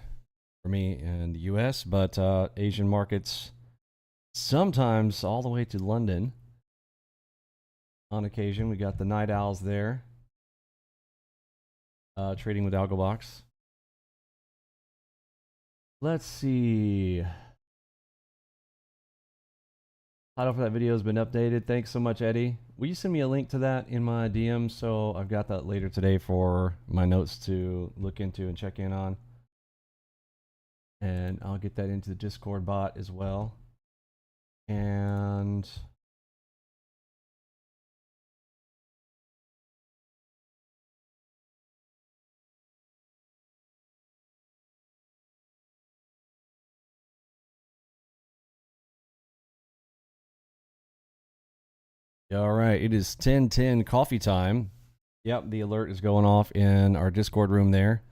me in the US, but Asian markets sometimes all the way to London. On occasion, we got the night owls there, trading with AlgoBox. Let's see. Title for that video has been updated. Thanks so much, Eddie. Will you send me a link to that in my DM? So I've got that later today for my notes to look into and check in on. And I'll get that into the Discord bot as well. And all right, it is 10:10 coffee time. Yep, the alert is going off in our Discord room there.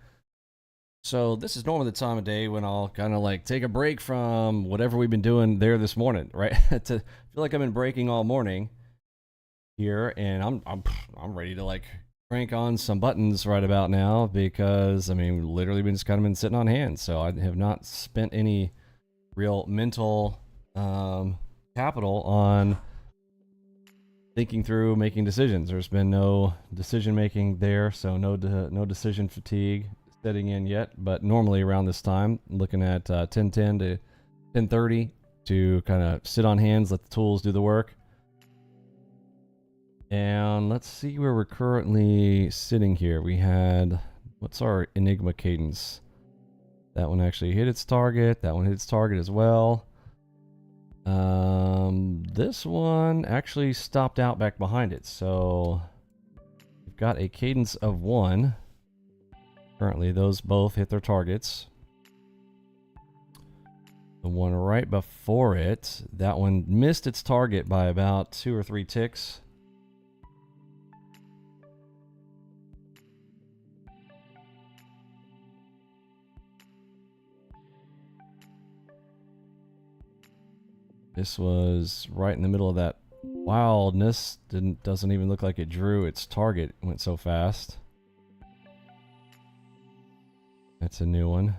So this is normally the time of day when I'll kind of like take a break from whatever we've been doing there this morning, right? To feel like I've been breaking all morning here, and I'm ready to like crank on some buttons right about now because I mean, literally been just kind of been sitting on hands, so I have not spent any real mental capital on thinking through making decisions. There's been no decision making there, so no decision fatigue setting in yet. But normally around this time, looking at 10:10 to 10:30 to kind of sit on hands, let the tools do the work. And let's see where we're currently sitting here. We had, what's our Enigma cadence? That one actually hit its target. That one hit its target as well. This one actually stopped out back behind it. So we've got a cadence of 1. Currently, those both hit their targets. The one right before it, that one missed its target by about 2 or 3 ticks. This was right in the middle of that wildness. Doesn't even look like it drew its target. It went so fast. That's a new one.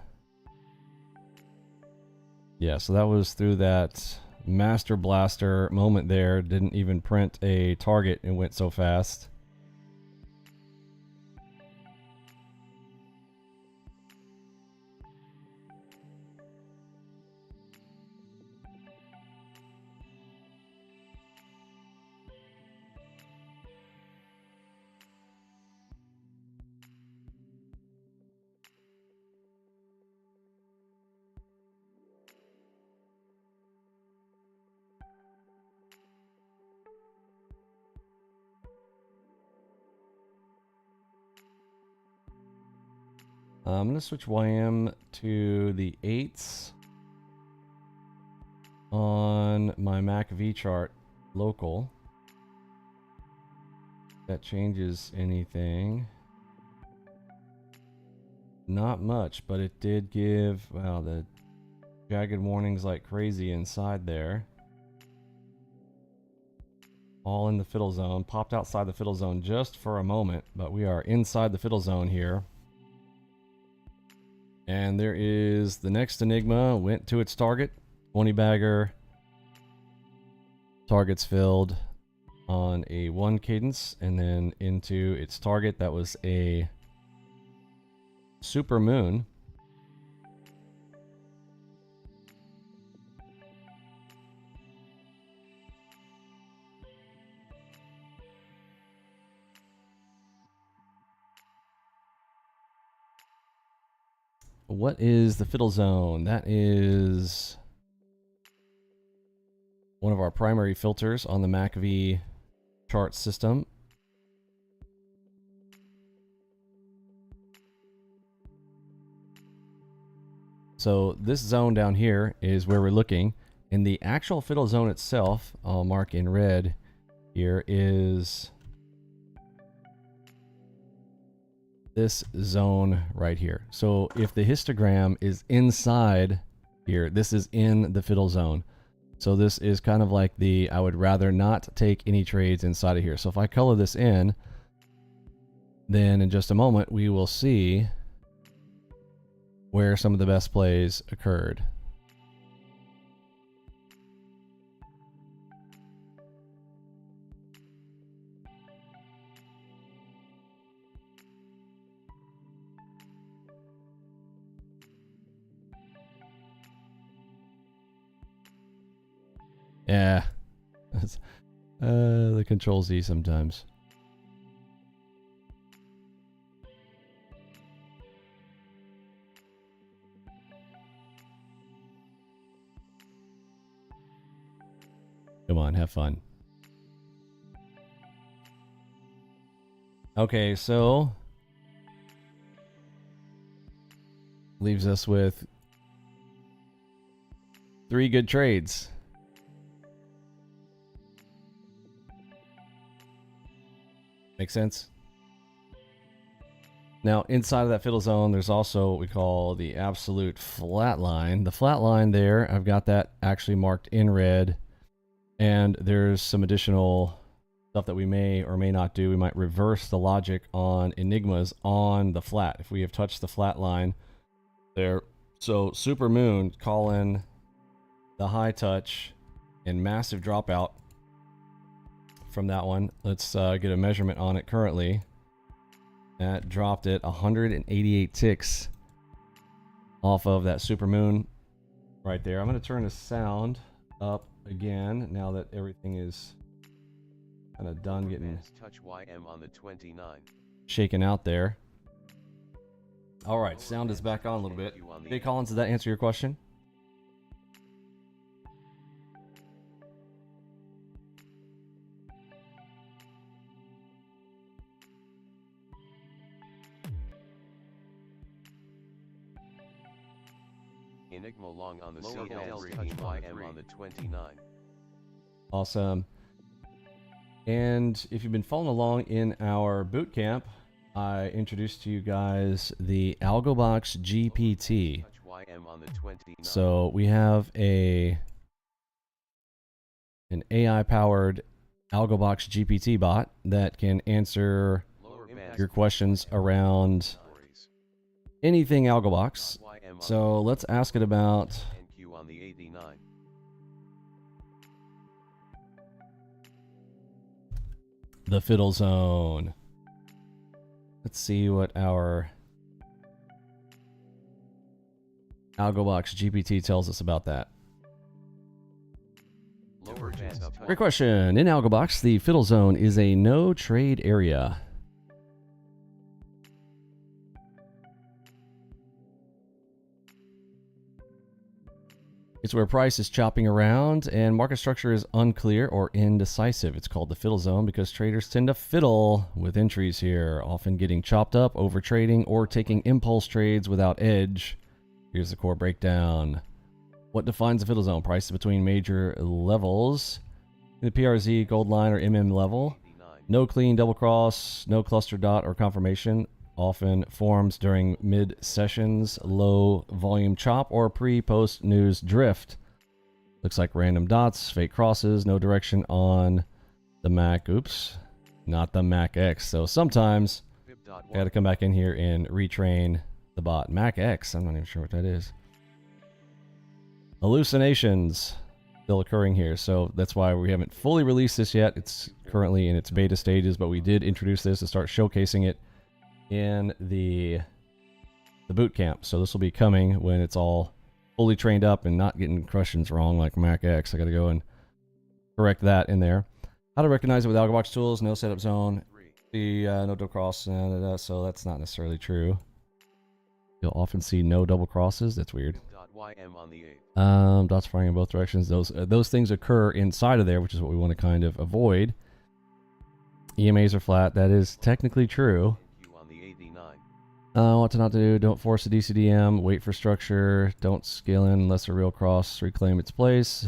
Yeah, so that was through that Master Blaster moment there. Didn't even print a target and went so fast. I'm going to switch YM to the 8s on my Mac V chart local. That changes anything. Not much, but it did give, wow, the jagged warnings like crazy inside there. All in the Fiddle Zone. Popped outside the Fiddle Zone just for a moment, but we are inside the Fiddle Zone here. And there is the next Enigma, went to its target, 20 bagger. Targets filled on a 1 cadence and then into its target. That was a super moon. What is the Fiddle Zone? That is one of our primary filters on the MACV chart system. So this zone down here is where we're looking. In the actual Fiddle Zone itself, I'll mark in red here, is this zone right here. So if the histogram is inside here, this is in the Fiddle Zone. So this is kind of like the, I would rather not take any trades inside of here. So if I color this in, then in just a moment we will see where some of the best plays occurred. Yeah, that's the Control Z sometimes. Come on, have fun. Okay, so leaves us with 3 good trades. Make sense? Now, inside of that Fiddle Zone, there's also what we call the absolute flat line. The flat line there, I've got that actually marked in red. And there's some additional stuff that we may or may not do. We might reverse the logic on enigmas on the flat if we have touched the flat line there. So Super Moon, call in the high touch and massive dropout from that one. Let's get a measurement on it currently. That dropped it 188 ticks off of that Super Moon right there. I'm going to turn the sound up again now that everything is kind of done getting touch YM on the 29. shaken out there. All right, sound is back on a little bit. Hey Collins, did that answer your question? Enigma long on the CFTC touch YM on the 29. Awesome. And if you've been following along in our boot camp, I introduced to you guys the AlgoBoxGPT. So we have an AI powered AlgoBoxGPT bot that can answer your questions around anything AlgoBox. So let's ask it about the Fiddle Zone. Let's see what our AlgoBoxGPT tells us about that. Great question. In AlgoBox, the Fiddle Zone is a no trade area. It's where price is chopping around and market structure is unclear or indecisive. It's called the Fiddle Zone because traders tend to fiddle with entries here, often getting chopped up, over trading, or taking impulse trades without edge. Here's the core breakdown. What defines the Fiddle Zone? Prices between major levels. The PRZ, gold line, or MM level. No clean double cross, no cluster dot or confirmation. Often forms during mid-sessions, low volume chop, or pre-post news drift. Looks like random dots, fake crosses, no direction on the Mac. Oops, not the Mac X. So sometimes I got to come back in here and retrain the bot. Mac X, I'm not even sure what that is. Hallucinations still occurring here, so that's why we haven't fully released this yet. It's currently in its beta stages, but we did introduce this to start showcasing it in the boot camp. So this will be coming when it's all fully trained up and not getting questions wrong like Mac X. I got to go and correct that in there. How to recognize it with AlgoBox tools, no setup zone, the no double cross, so that's not necessarily true. You'll often see no double crosses. That's weird. Fib.ym on the 8th. Dots firing in both directions. Those things occur inside of there, which is what we want to kind of avoid. EMAs are flat. That is technically true. NQ on the 89. What to not do. Don't force a DCDM. Wait for structure. Don't scale in unless a real cross reclaim its place.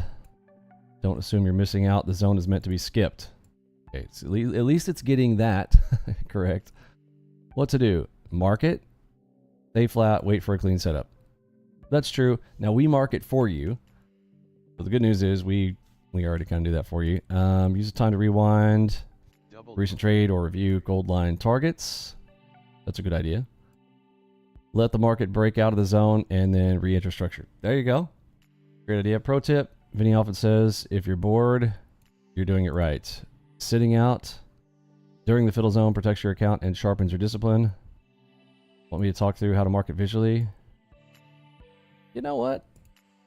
Don't assume you're missing out. The zone is meant to be skipped. Okay, so at least it's getting that correct. What to do? Mark it. Stay flat. Wait for a clean setup. That's true. Now we mark it for you. But the good news is we already kind of do that for you. Use the time to rewind. Recent trade or review gold line targets. That's a good idea. Let the market break out of the zone and then re-enter structure. There you go. Great idea. Pro tip. Vinny often says, if you're bored, you're doing it right. Sitting out during the fiddle zone protects your account and sharpens your discipline. Want me to talk through how to market visually? You know what?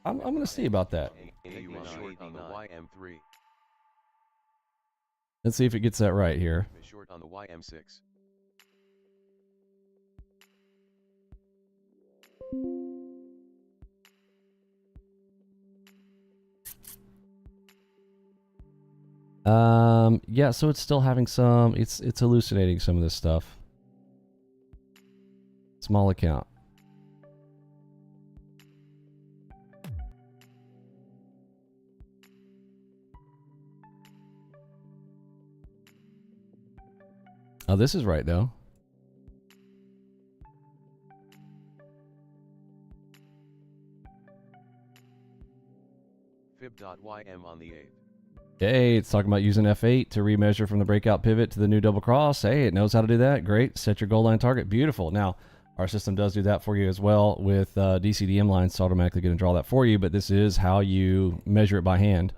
I'm going to see about that. AU short on the YM3. Let's see if it gets that right here. Short on the YM6. Yeah, so it's still having some, it's hallucinating some of this stuff. Small account. Oh, this is right though. Fib.ym on the 8th. Hey, it's talking about using F8 to remeasure from the breakout pivot to the new double cross. Hey, it knows how to do that. Great. Set your goal line target. Beautiful. Now, our system does do that for you as well with DCDM lines. It's automatically going to draw that for you, but this is how you measure it by hand.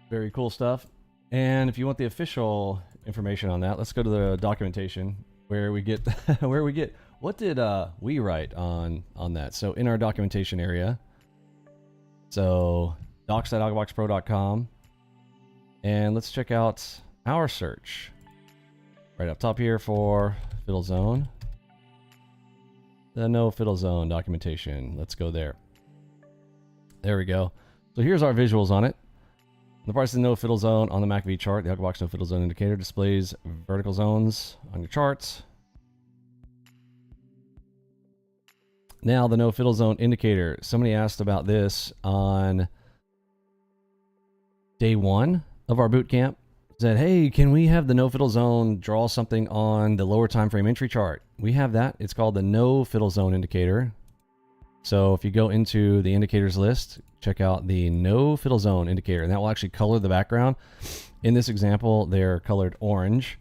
Very cool stuff. And if you want the official information on that, let's go to the documentation where we get what did we write on that. So in our documentation area, so docs.algoboxpro.com, and let's check out our search right up top here for Fiddle Zone. The no Fiddle Zone documentation. Let's go there. There we go. So here's our visuals on it. The price of the no Fiddle Zone on the MACV chart. The AlgoBox no Fiddle Zone indicator displays vertical zones on your charts. Now the no Fiddle Zone indicator. Somebody asked about this on day 1 of our boot camp. Said, hey, can we have the no Fiddle Zone draw something on the lower time frame entry chart? We have that. It's called the no Fiddle Zone indicator. So if you go into the indicators list, check out the no Fiddle Zone indicator, and that will actually color the background. In this example, they're colored orange,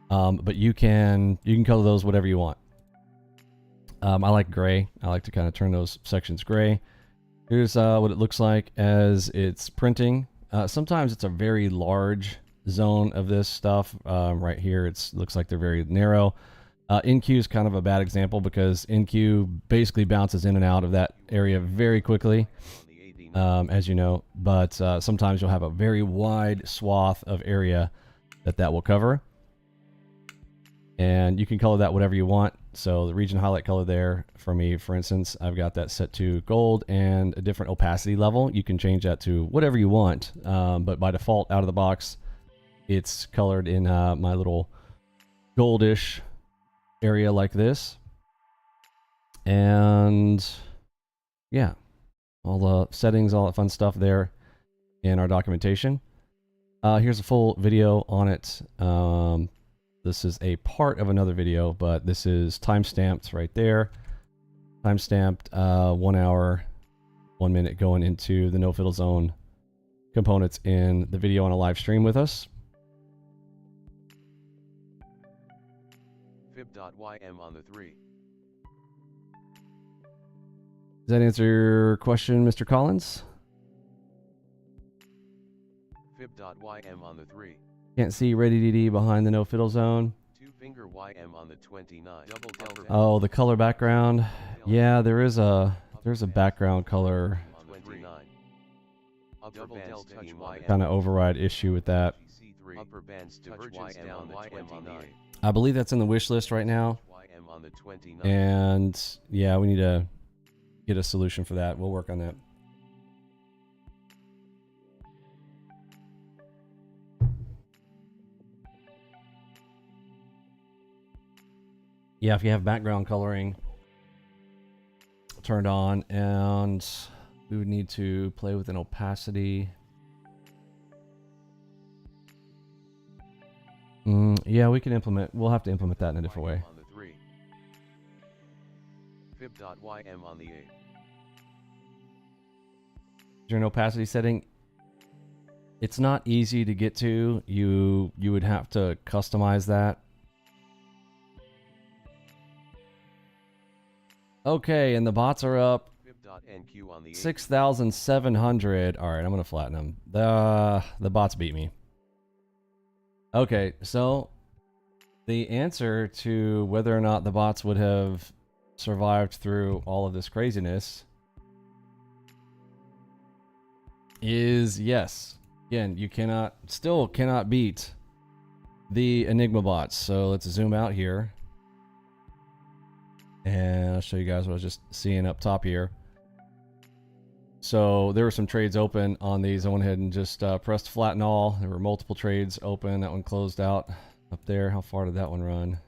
but you can color those whatever you want. I like gray. I like to kind of turn those sections gray. Here's what it looks like as it's printing. Sometimes it's a very large zone of this stuff. Right here, it looks like they're very narrow. NQ is kind of a bad example because NQ basically bounces in and out of that area very quickly, as you know, but sometimes you'll have a very wide swath of area that will cover, and you can color that whatever you want. So the region highlight color there for me, for instance, I've got that set to gold and a different opacity level. You can change that to whatever you want, but by default out of the box it's colored in my little goldish area like this. And yeah, all the settings, all that fun stuff there in our documentation. Here's a full video on it. This is a part of another video, but this is timestamped right there. Timestamped 1 hour, 1 minute going into the no Fiddle Zone components in the video on a live stream with us. Fib.ym on the 3. Does that answer your question, Mr. Collins? Fib.ym on the 3. Can't see Ready DD behind the no Fiddle Zone. 2-finger YM on the 29. Double delta. Oh, the color background. Yeah, there's a background color. On the 29. kind of override issue with that. Upper bands divergence down on the 29. I believe that's in the wish list right now. YM on the 29. And yeah, we need to get a solution for that. We'll work on that. Yeah, if you have background coloring turned on, and we would need to play with an opacity. Yeah, we can implement. We'll have to implement that in a different way. On the 3. Fib.ym on the 8. Is there an opacity setting? It's not easy to get to. You would have to customize that. Okay, and the bots are up 6,700. All right, I'm gonna flatten them. The bots beat me. Okay, so the answer to whether or not the bots would have survived through all of this craziness is yes. Again, you still cannot beat the Enigma bots. So let's zoom out here. And I'll show you guys what I was just seeing up top here. So there were some trades open on these. I went ahead and just pressed flatten all. There were multiple trades open. That one closed out up there. How far did that one run?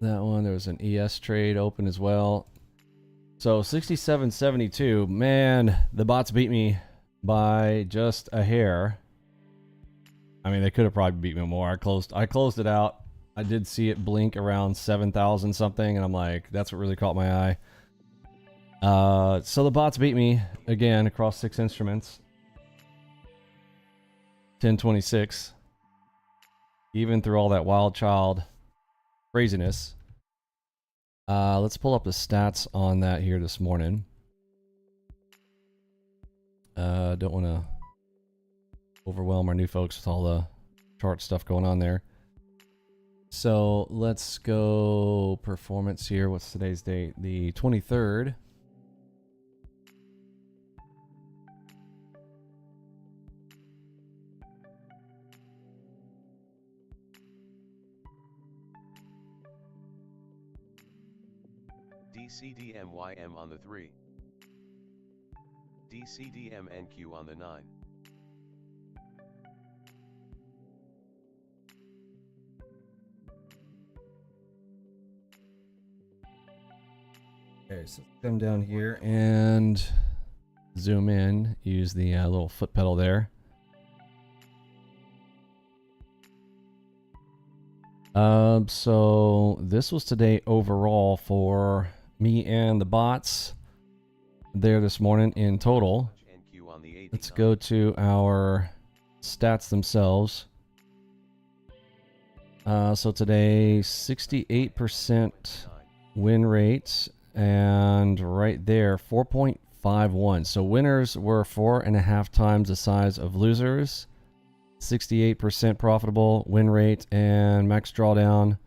That one, there was an ES trade open as well. So 67.72. Man, the bots beat me by just a hair. I mean, they could have probably beat me more. I closed it out. I did see it blink around 7,000 something, and I'm like, that's what really caught my eye. So the bots beat me again across 6 instruments. 1026. Even through all that wild child craziness. Let's pull up the stats on that here this morning. Don't want to overwhelm our new folks with all the chart stuff going on there. So let's go performance here. What's today's date? The 23rd. DCDMYM on the 3. DCDMNQ on the 9. Okay, so come down here and zoom in. Use the little foot pedal there. So this was today overall for me and the bots there this morning in total. Let's go to our stats themselves. So today 68% win rate, and right there 4.51. So winners were 4.5 times the size of losers. 68% profitable win rate, and max drawdown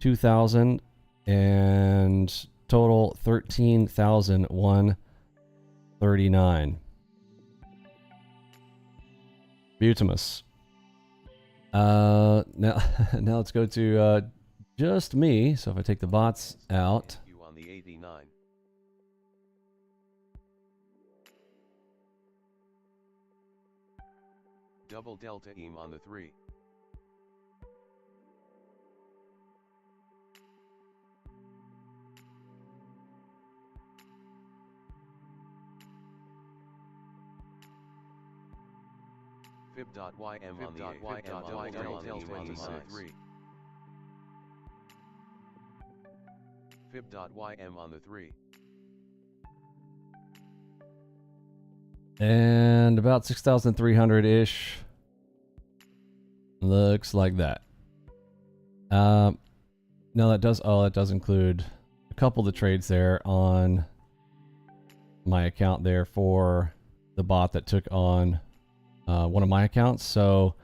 2,000, and total 13,139. Beautimous. Now let's go to just me. So if I take the bots out, on the 89. Double delta EM on the 3. Fib.ym on the 8. Fib.ym on the 3. Fib.ym on the 3. and about 6,300-ish. Looks like that. No, that does include a couple of the trades there on my account there for the bot that took on one of my accounts. So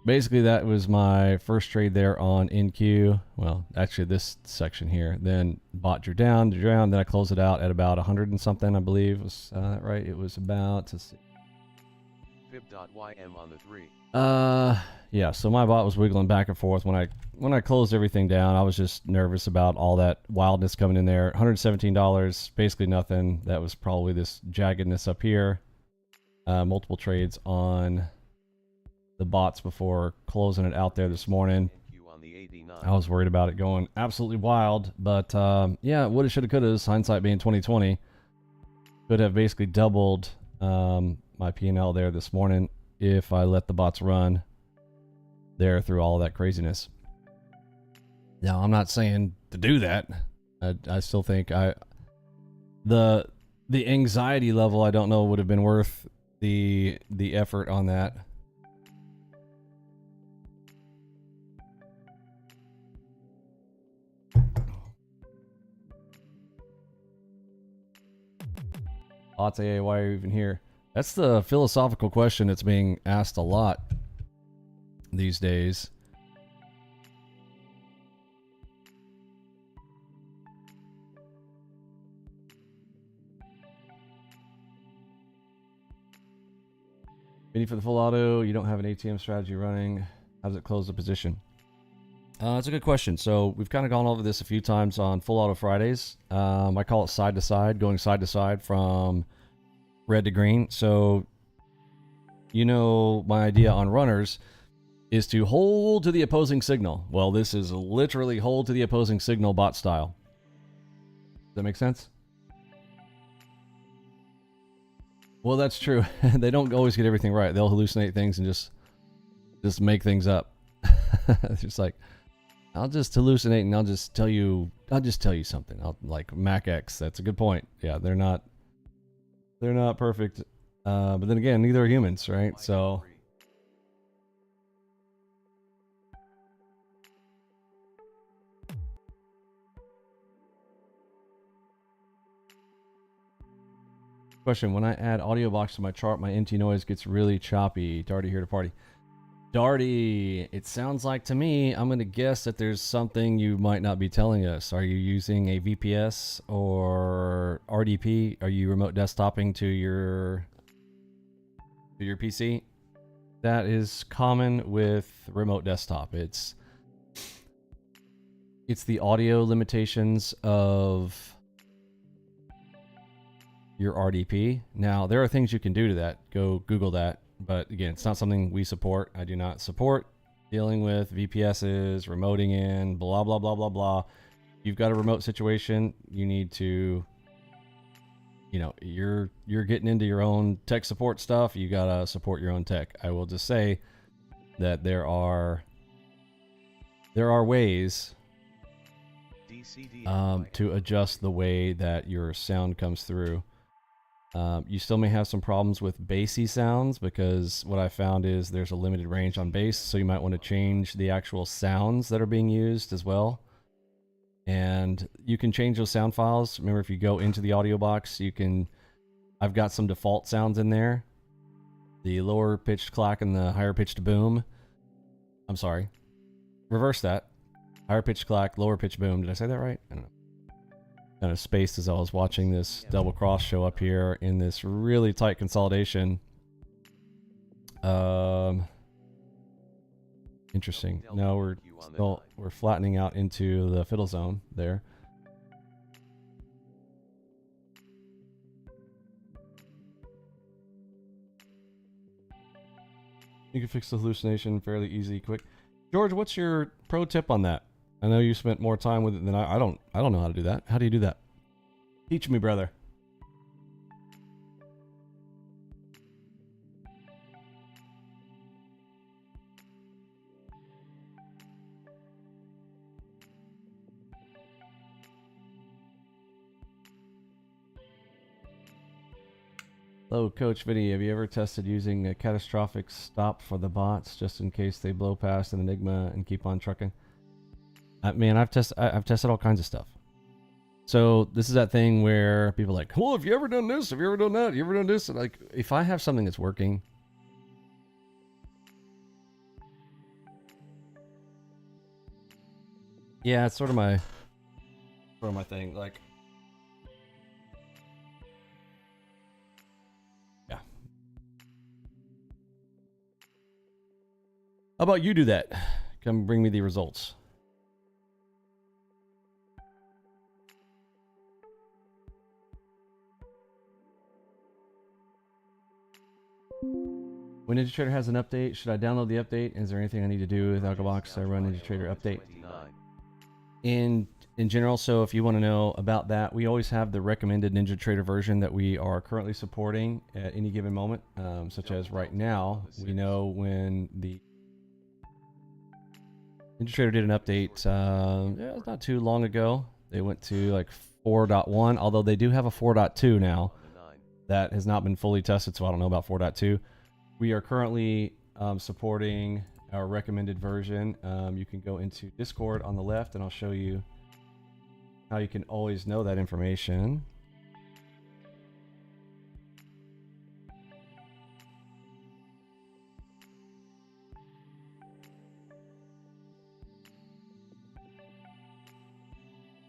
basically that was my first trade there on NQ. Well, actually this section here. Then bot drew down. Then I closed it out at about 100 and something, I believe. Was that right? It was about, let's see. Fib.ym on the 3. Yeah, so my bot was wiggling back and forth. When I closed everything down, I was just nervous about all that wildness coming in there. $117, basically nothing. That was probably this jaggedness up here. Multiple trades on the bots before closing it out there this morning. I was worried about it going absolutely wild, but yeah, woulda, shoulda, coulda. Hindsight being 2020, could have basically doubled my P&L there this morning if I let the bots run there through all of that craziness. Now, I'm not saying to do that. I still think the anxiety level, I don't know, would have been worth the effort on that. Bots AA, why are you even here? That's the philosophical question that's being asked a lot these days. Vinny, for the full auto, you don't have an ATM strategy running. How does it close the position? That's a good question. So we've kind of gone over this a few times on Full Auto Fridays. I call it side to side, going side to side from red to green. So, you know, my idea on runners is to hold to the opposing signal. Well, this is literally hold to the opposing signal bot style. Does that make sense? Well, that's true. They don't always get everything right. They'll hallucinate things and just make things up. It's just like, I'll just hallucinate and I'll just tell you something. I'll like MacX. That's a good point. Yeah, they're not perfect. But then again, neither are humans, right? So question, when I add AudioBox to my chart, my NT noise gets really choppy. Darty here to party. Darty, it sounds like to me, I'm going to guess that there's something you might not be telling us. Are you using a VPS or RDP? Are you remote desktoping to your PC? That is common with remote desktop. It's the audio limitations of your RDP. Now, there are things you can do to that. Go Google that. But again, it's not something we support. I do not support dealing with VPSs, remoting in, blah, blah, blah, blah, blah. You've got a remote situation. You need to, you know, you're getting into your own tech support stuff. You got to support your own tech. I will just say that there are ways to adjust the way that your sound comes through. You still may have some problems with bassy sounds because what I found is there's a limited range on bass, so you might want to change the actual sounds that are being used as well. And you can change those sound files. Remember, if you go into the AudioBox, you can, I've got some default sounds in there. The lower pitched clack and the higher pitched boom. I'm sorry. Reverse that. Higher pitched clack, lower pitched boom. Did I say that right? I don't know. Kind of spaced as I was watching this double cross show up here in this really tight consolidation. Interesting. Now we're flattening out into the Fiddle Zone there. You can fix the hallucination fairly easy, quick. George, what's your pro tip on that? I know you spent more time with it than I don't know how to do that. How do you do that? Teach me, brother. Hello, Coach Vinny. Have you ever tested using a catastrophic stop for the bots just in case they blow past an Enigma and keep on trucking? Man, I've tested all kinds of stuff. So this is that thing where people are like, well, have you ever done this? Have you ever done that? Have you ever done this? And like, if I have something that's working, Yeah, it's sort of my thing. Like, yeah. How about you do that? Come bring me the results. When NinjaTrader has an update, should I download the update? Is there anything I need to do with AlgoBox? I run NinjaTrader update. In general, so if you want to know about that, we always have the recommended NinjaTrader version that we are currently supporting at any given moment, such as right now. We know when the NinjaTrader did an update, yeah, it was not too long ago. They went to like 4.1, although they do have a 4.2 now. That has not been fully tested, so I don't know about 4.2. We are currently supporting our recommended version. You can go into Discord on the left, and I'll show you how you can always know that information.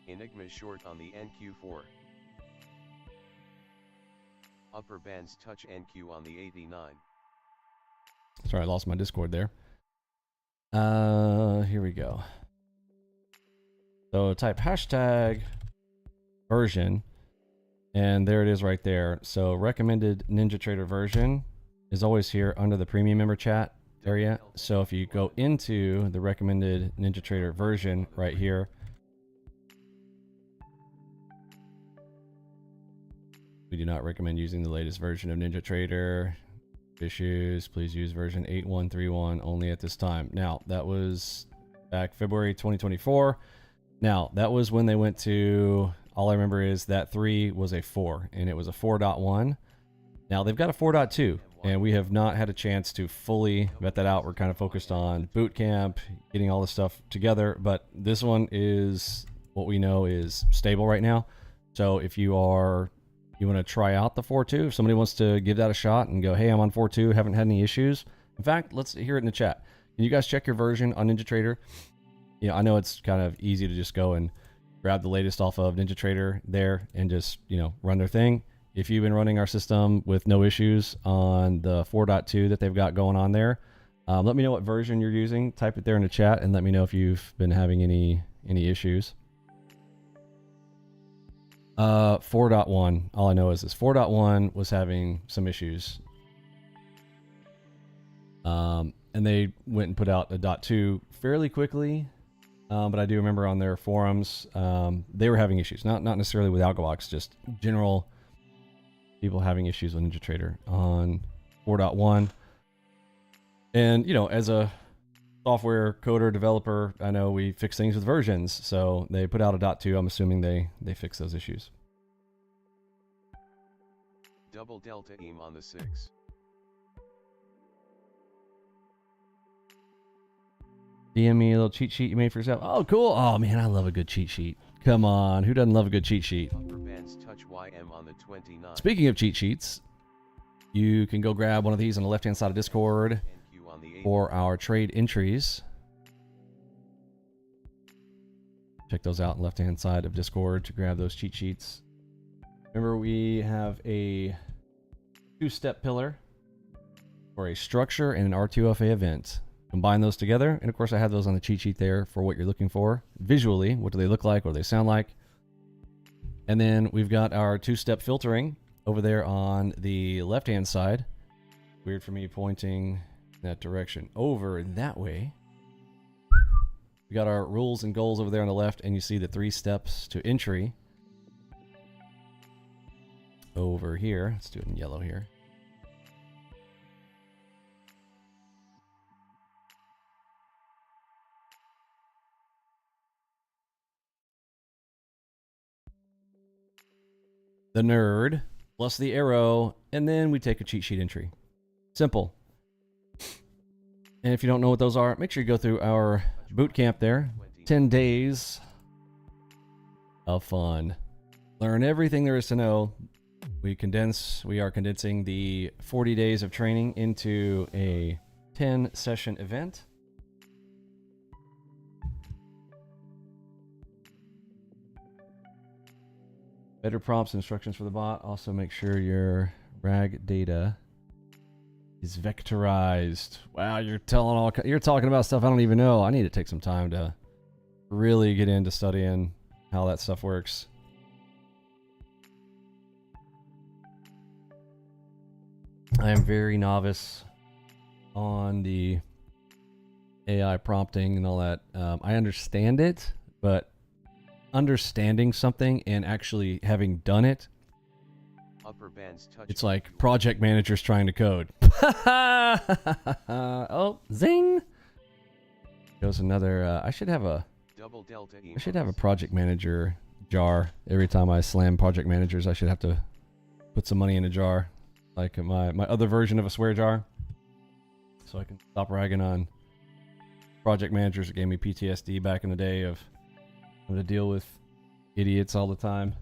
Enigma short on the NQ4. Upper bands touch NQ on the 89. Sorry, I lost my Discord there. Here we go. So type hashtag version, and there it is right there. So recommended NinjaTrader version is always here under the premium member chat area. So if you go into the recommended NinjaTrader version right here, we do not recommend using the latest version of NinjaTrader. Issues, please use version 8.131 only at this time. Now, that was back February 2024. Now, that was when they went to, all I remember is that 3 was a 4, and it was a 4.1. Now, they've got a 4.2, and we have not had a chance to fully vet that out. We're kind of focused on boot camp, getting all this stuff together, but this one is what we know is stable right now. So if you want to try out the 4.2, if somebody wants to give that a shot and go, hey, I'm on 4.2, haven't had any issues. In fact, let's hear it in the chat. Can you guys check your version on NinjaTrader? You know, I know it's kind of easy to just go and grab the latest off of NinjaTrader there and just, you know, run their thing. If you've been running our system with no issues on the 4.2 that they've got going on there, let me know what version you're using. Type it there in the chat and let me know if you've been having any issues. 4.1, all I know is this 4.1 was having some issues. And they went and put out a .2 fairly quickly. But I do remember on their forums, they were having issues. Not necessarily with AlgoBox, just general people having issues with NinjaTrader on 4.1. And, you know, as a software coder developer, I know we fix things with versions, so they put out a .2. I'm assuming they fix those issues. Double delta eam on the 6. DM me a little cheat sheet you made for yourself. Oh, cool. Oh man, I love a good cheat sheet. Come on, who doesn't love a good cheat sheet? Upper bands touch YM on the 29. Speaking of cheat sheets, you can go grab one of these on the left hand side of Discord NQ on the 8. for our trade entries. Check those out on the left hand side of Discord to grab those cheat sheets. Remember, we have a 2-step pillar for a structure and an R2FA event. Combine those together, and of course I have those on the cheat sheet there for what you're looking for. Visually, what do they look like? What do they sound like? And then we've got our 2-step filtering over there on the left-hand side. Weird for me pointing that direction over that way. We got our rules and goals over there on the left, and you see the 3 steps to entry over here. Let's do it in yellow here. The nerd plus the arrow, and then we take a cheat sheet entry. Simple. And if you don't know what those are, make sure you go through our boot camp there. 10 days of fun. Learn everything there is to know. We are condensing the 40 days of training into a 10-session event. Better prompts and instructions for the bot. Also make sure your RAG data is vectorized. Wow, you're talking about stuff I don't even know. I need to take some time to really get into studying how that stuff works. I am very novice on the AI prompting and all that. I understand it, but understanding something and actually having done it, it's like project managers trying to code. Oh, zing! Goes another. I should have a project manager jar. Every time I slam project managers, I should have to put some money in a jar, like my other version of a swear jar, so I can stop ragging on project managers that gave me PTSD back in the day of having to deal with idiots all the time.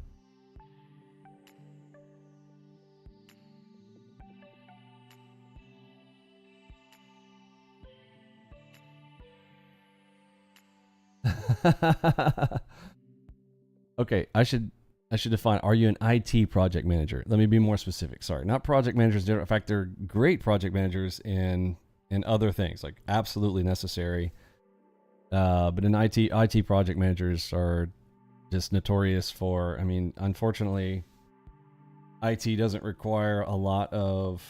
Okay, I should define, are you an IT project manager? Let me be more specific. Sorry, not project managers. In fact, they're great project managers in other things, like absolutely necessary. But in IT project managers are just notorious for, I mean, unfortunately, IT doesn't require a lot of,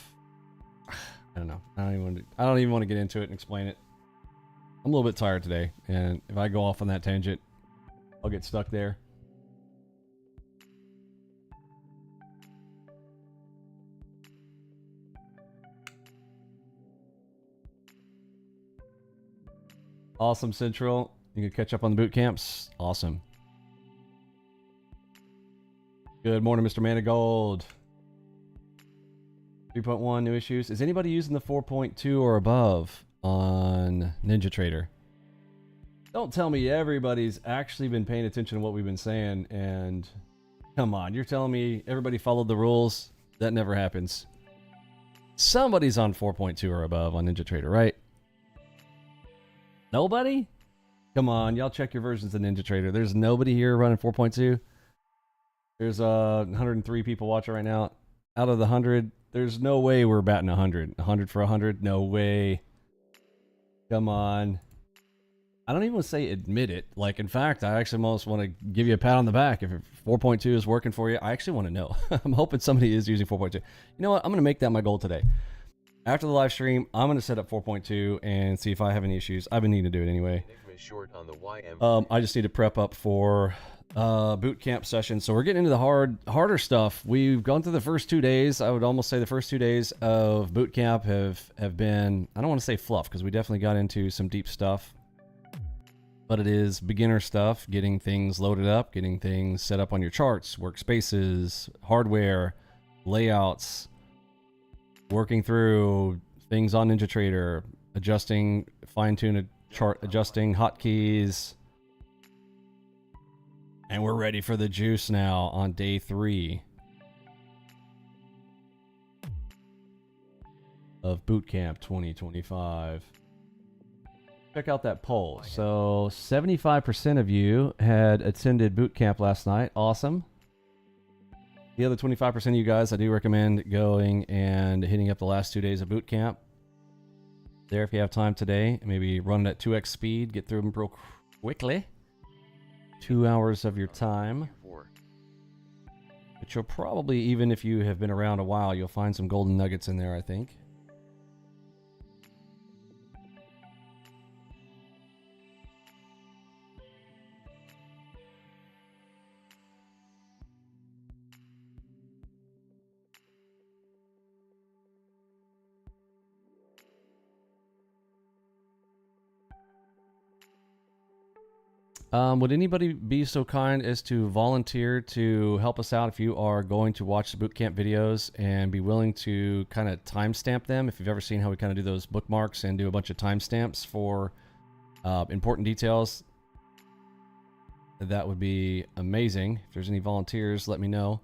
I don't know. I don't even want to get into it and explain it. I'm a little bit tired today, and if I go off on that tangent, I'll get stuck there. Awesome, Central. You can catch up on the boot camps. Awesome. Good morning, Mr. Manigold. 3.1 new issues. Is anybody using the 4.2 or above on NinjaTrader? Don't tell me everybody's actually been paying attention to what we've been saying, and come on, you're telling me everybody followed the rules? That never happens. Somebody's on 4.2 or above on NinjaTrader, right? Nobody? Come on, y'all check your versions of NinjaTrader. There's nobody here running 4.2. There's 103 people watching right now. Out of the 100, there's no way we're batting 100. 100 for 100? No way. Come on. I don't even want to say admit it. Like, in fact, I actually almost want to give you a pat on the back. If 4.2 is working for you, I actually want to know. I'm hoping somebody is using 4.2. You know what? I'm going to make that my goal today. After the live stream, I'm going to set up 4.2 and see if I have any issues. I've been needing to do it anyway. I just need to prep up for boot camp session. So we're getting into the harder stuff. We've gone through the first 2 days. I would almost say the first 2 days of boot camp have been, I don't want to say fluff, because we definitely got into some deep stuff. But it is beginner stuff, getting things loaded up, getting things set up on your charts, workspaces, hardware, layouts, working through things on NinjaTrader, adjusting, fine-tune a chart, adjusting hotkeys. And we're ready for the juice now on day 3 of Bootcamp 2025. Check out that poll. So 75% of you had attended Bootcamp last night. Awesome. The other 25% of you guys, I do recommend going and hitting up the last 2 days of boot camp. There, if you have time today, maybe run it at 2x speed, get through them real quickly. 2 hours of your time. But you'll probably, even if you have been around a while, you'll find some golden nuggets in there, I think. Would anybody be so kind as to volunteer to help us out if you are going to watch the bootcamp videos and be willing to kind of timestamp them? If you've ever seen how we kind of do those bookmarks and do a bunch of timestamps for important details, that would be amazing. If there's any volunteers, let me know.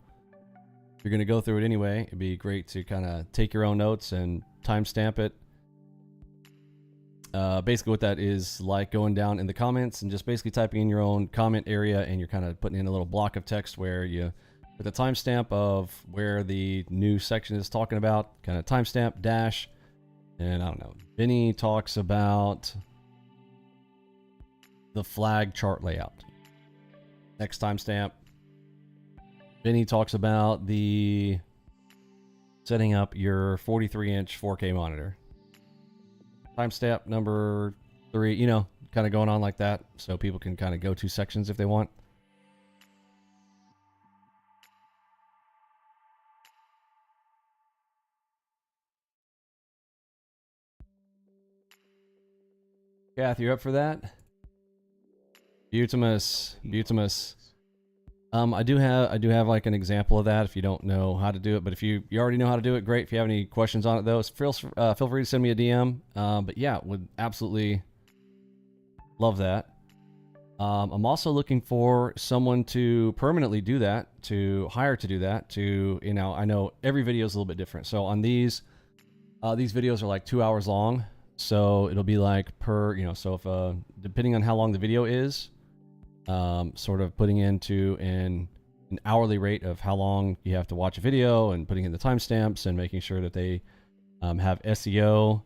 If you're going to go through it anyway, it'd be great to kind of take your own notes and timestamp it. Basically what that is like going down in the comments and just basically typing in your own comment area, and you're kind of putting in a little block of text where you with a timestamp of where the new section is talking about, kind of timestamp dash, and I don't know, Vinny talks about the flag chart layout. Next timestamp, Vinny talks about the setting up your 43-inch 4K monitor. Timestamp number 3, you know, kind of going on like that, so people can kind of go to sections if they want. Kath, you up for that? Butamus. I do have like an example of that if you don't know how to do it, but if you already know how to do it, great. If you have any questions on it though, feel free to send me a DM. But yeah, would absolutely love that. I'm also looking for someone to permanently do that, to hire to do that, to, you know, I know every video is a little bit different. So on these videos are like 2 hours long. So it'll be like per, you know, so if, depending on how long the video is, sort of putting into an hourly rate of how long you have to watch a video and putting in the timestamps and making sure that they have SEO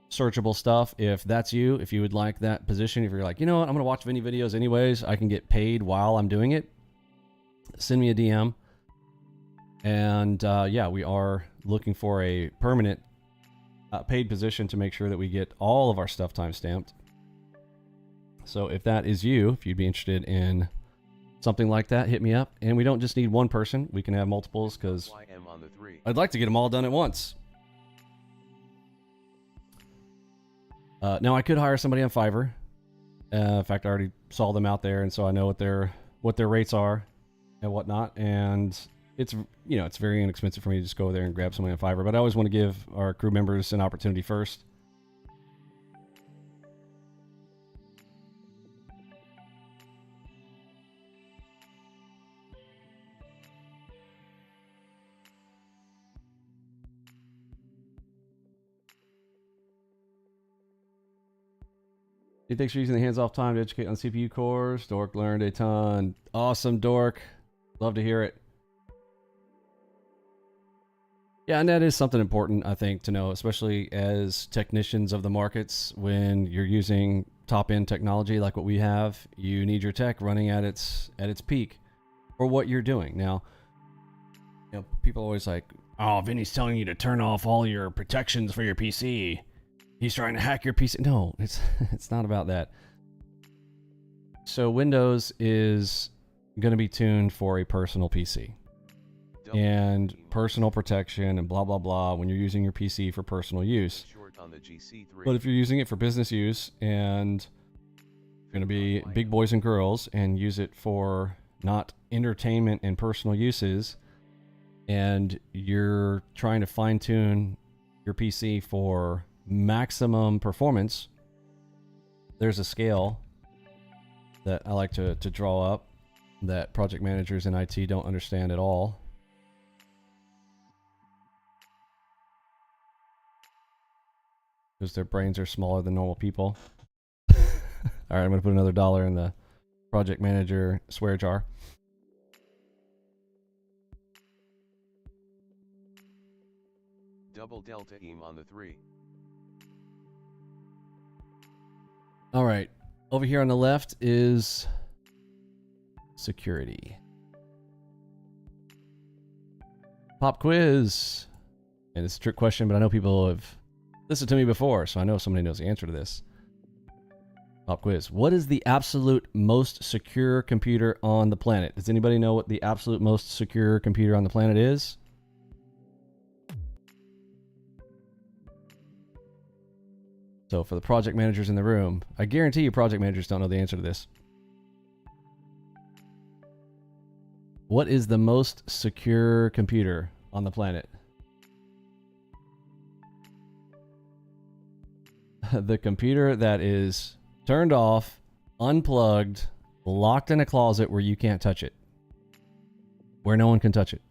searchable stuff. If that's you, if you would like that position, if you're like, you know what, I'm going to watch Vinny videos anyways, I can get paid while I'm doing it, send me a DM. And yeah, we are looking for a permanent paid position to make sure that we get all of our stuff timestamped. So if that is you, if you'd be interested in something like that, hit me up. And we don't just need one person, we can have multiples, because I'd like to get them all done at once. Now I could hire somebody on Fiverr. In fact, I already saw them out there, and so I know what their rates are and whatnot. And it's, you know, it's very inexpensive for me to just go there and grab somebody on Fiverr, but I always want to give our crew members an opportunity first. Thanks for using the hands-off time to educate on CPU cores. Dork learned a ton. Awesome, Dork. Love to hear it. Yeah, and that is something important, I think, to know, especially as technicians of the markets. When you're using top-end technology like what we have, you need your tech running at its peak for what you're doing. Now, you know, people are always like, "Oh, Vinny's telling you to turn off all your protections for your PC. He's trying to hack your PC." No, it's not about that. So Windows is going to be tuned for a personal PC. And personal protection and blah blah blah when you're using your PC for personal use. But if you're using it for business use and you're going to be big boys and girls and use it for not entertainment and personal uses, and you're trying to fine tune your PC for maximum performance, there's a scale that I like to draw up that project managers in IT don't understand at all. Because their brains are smaller than normal people. All right, I'm going to put another $1 in the project manager swear jar. Double delta eam on the 3. All right, over here on the left is security. Pop quiz. And it's a trick question, but I know people have listened to me before, so I know somebody knows the answer to this. Pop quiz. What is the absolute most secure computer on the planet? Does anybody know what the absolute most secure computer on the planet is? So for the project managers in the room, I guarantee you project managers don't know the answer to this. What is the most secure computer on the planet? The computer that is turned off, unplugged, locked in a closet where you can't touch it. Where no one can touch it.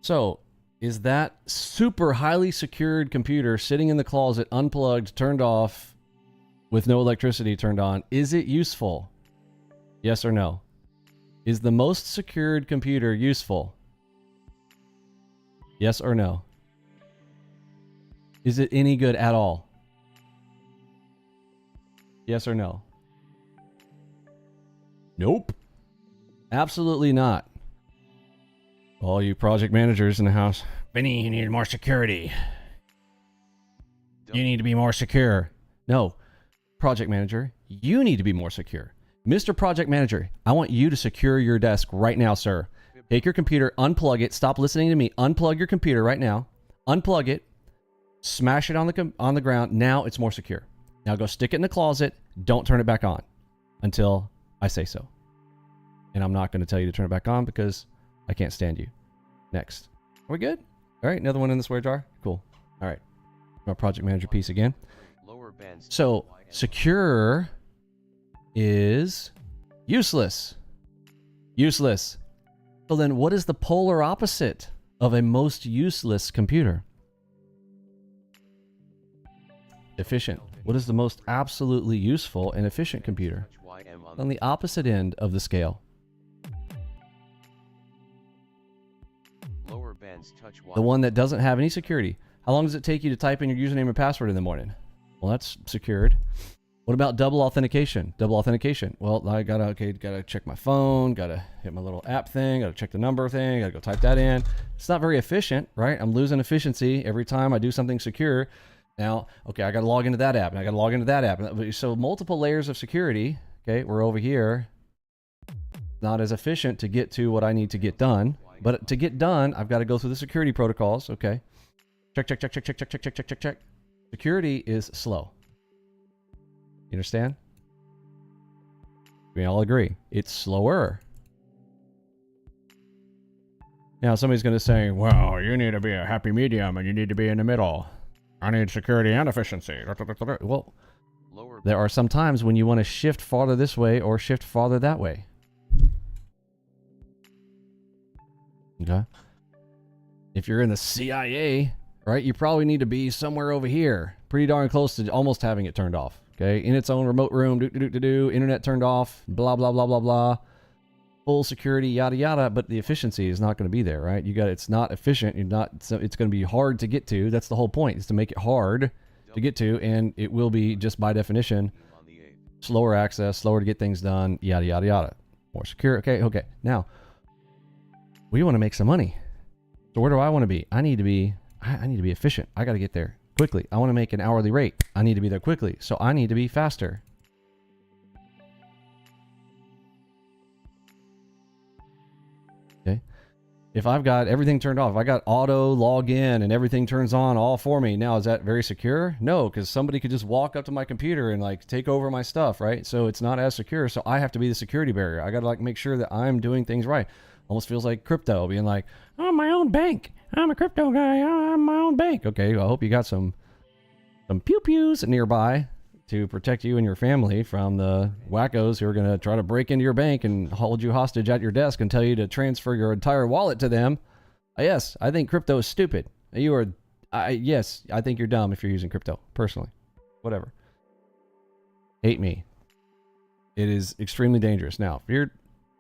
So, is that super highly secured computer sitting in the closet, unplugged, turned off, with no electricity turned on, is it useful? Yes or no? Is the most secured computer useful? Yes or no? Is it any good at all? Yes or no? Nope. Absolutely not. All you project managers in the house. Vinny, you need more security. You need to be more secure. No. Project manager, you need to be more secure. Mr. Project Manager, I want you to secure your desk right now, sir. Take your computer, unplug it. Stop listening to me. Unplug your computer right now. Unplug it. Smash it on the ground. Now it's more secure. Now go stick it in the closet. Don't turn it back on until I say so. And I'm not going to tell you to turn it back on because I can't stand you. Next. Are we good? All right, another one in the swear jar. Cool. All right. My project manager piece again. So secure is useless. Useless. So then what is the polar opposite of a most useless computer? Efficient. What is the most absolutely useful and efficient computer? On the opposite end of the scale. The one that doesn't have any security. How long does it take you to type in your username and password in the morning? Well, that's secured. What about double authentication? Double authentication. Well, I gotta check my phone, gotta hit my little app thing, gotta check the number thing, gotta go type that in. It's not very efficient, right? I'm losing efficiency every time I do something secure. Now, okay, I gotta log into that app, and I gotta log into that app. So multiple layers of security. Okay, we're over here. Not as efficient to get to what I need to get done. But to get done, I've got to go through the security protocols. Okay. Check. Security is slow. You understand? We all agree. It's slower. Now, somebody's going to say, well, you need to be a happy medium and you need to be in the middle. I need security and efficiency. Well, there are some times when you want to shift farther this way or shift farther that way. Okay. If you're in the CIA, right, you probably need to be somewhere over here, pretty darn close to almost having it turned off. Okay, in its own remote room, internet turned off, blah blah blah blah blah, full security, yada yada. But the efficiency is not going to be there, right? It's not efficient. It's going to be hard to get to. That's the whole point, is to make it hard to get to, and it will be, just by definition, slower access, slower to get things done, yada yada yada. More secure. Okay. Now, we want to make some money. So where do I want to be? I need to be efficient. I got to get there quickly. I want to make an hourly rate. I need to be there quickly. So I need to be faster. Okay. If I've got everything turned off, if I got auto login and everything turns on all for me, now is that very secure? No, because somebody could just walk up to my computer and like take over my stuff, right? So it's not as secure. So I have to be the security barrier. I got to like make sure that I'm doing things right. Almost feels like crypto, being like, I'm my own bank. I'm a crypto guy. I'm my own bank. Okay, well, I hope you got some pew-pews nearby to protect you and your family from the wackos who are going to try to break into your bank and hold you hostage at your desk and tell you to transfer your entire wallet to them. Yes, I think crypto is stupid. Yes, I think you're dumb if you're using crypto, personally. Whatever. Hate me. It is extremely dangerous. Now, if you're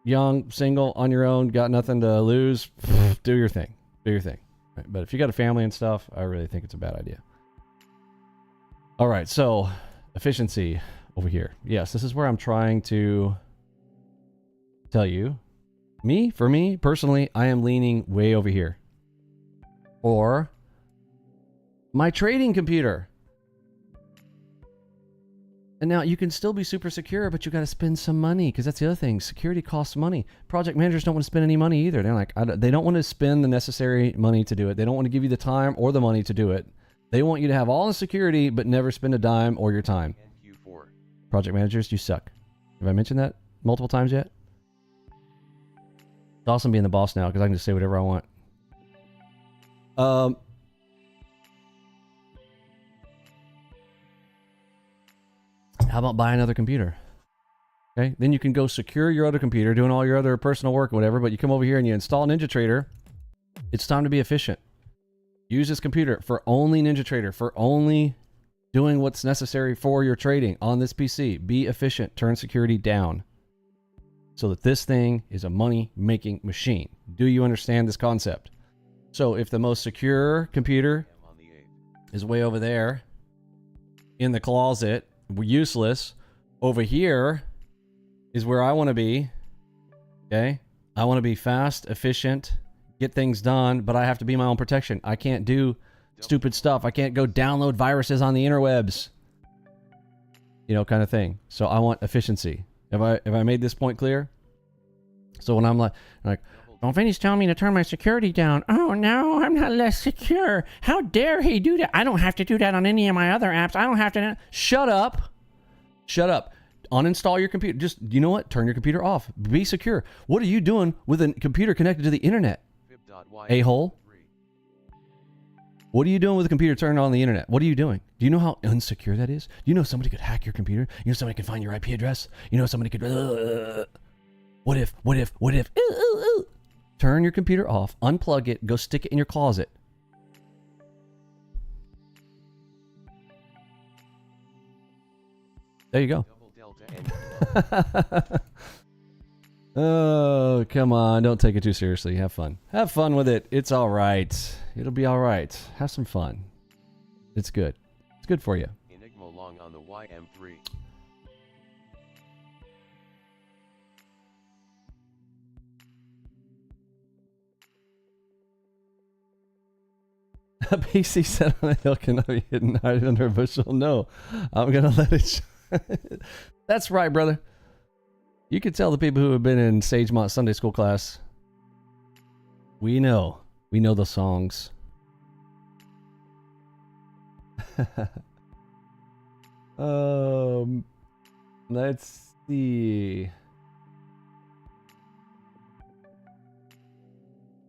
young, single, on your own, got nothing to lose, do your thing. Do your thing. Right? But if you got a family and stuff, I really think it's a bad idea. All right, so efficiency over here. Yes, this is where I'm trying to tell you. For me, personally, I am leaning way over here. Or my trading computer. And now you can still be super secure, but you got to spend some money, because that's the other thing. Security costs money. Project managers don't want to spend any money either. They're like, they don't want to spend the necessary money to do it. They don't want to give you the time or the money to do it. They want you to have all the security, but never spend a dime or your time. Project managers, you suck. Have I mentioned that multiple times yet? It's awesome being the boss now, because I can just say whatever I want. How about buy another computer? Okay, then you can go secure your other computer, doing all your other personal work or whatever, but you come over here and you install NinjaTrader. It's time to be efficient. Use this computer for only NinjaTrader, for only doing what's necessary for your trading on this PC. Be efficient. Turn security down. so that this thing is a money-making machine. Do you understand this concept? So if the most secure computer is way over there in the closet, useless, over here is where I want to be. Okay? I want to be fast, efficient, get things done, but I have to be my own protection. I can't do stupid stuff. I can't go download viruses on the interwebs. You know, kind of thing. So I want efficiency. Have I made this point clear? So when I'm like, well, Vinny's telling me to turn my security down. Oh no, I'm not less secure. How dare he do that? I don't have to do that on any of my other apps. I don't have to. Shut up. Shut up. Uninstall your computer. Just, you know what? Turn your computer off. Be secure. What are you doing with a computer connected to the internet? A-hole? What are you doing with a computer turned on the internet? What are you doing? Do you know how unsecure that is? You know somebody could hack your computer? You know somebody could find your IP address? You know somebody could... What if? Turn your computer off, unplug it, go stick it in your closet. There you go. Oh, come on. Don't take it too seriously. Have fun. Have fun with it. It's all right. It'll be all right. Have some fun. It's good. It's good for you. Enigma long on the YM3. A PC set on a hill cannot be hidden hide under a bushel. No, I'm going to let it... That's right, brother. You can tell the people who have been in Sagemont Sunday School class. We know. We know the songs. Let's see.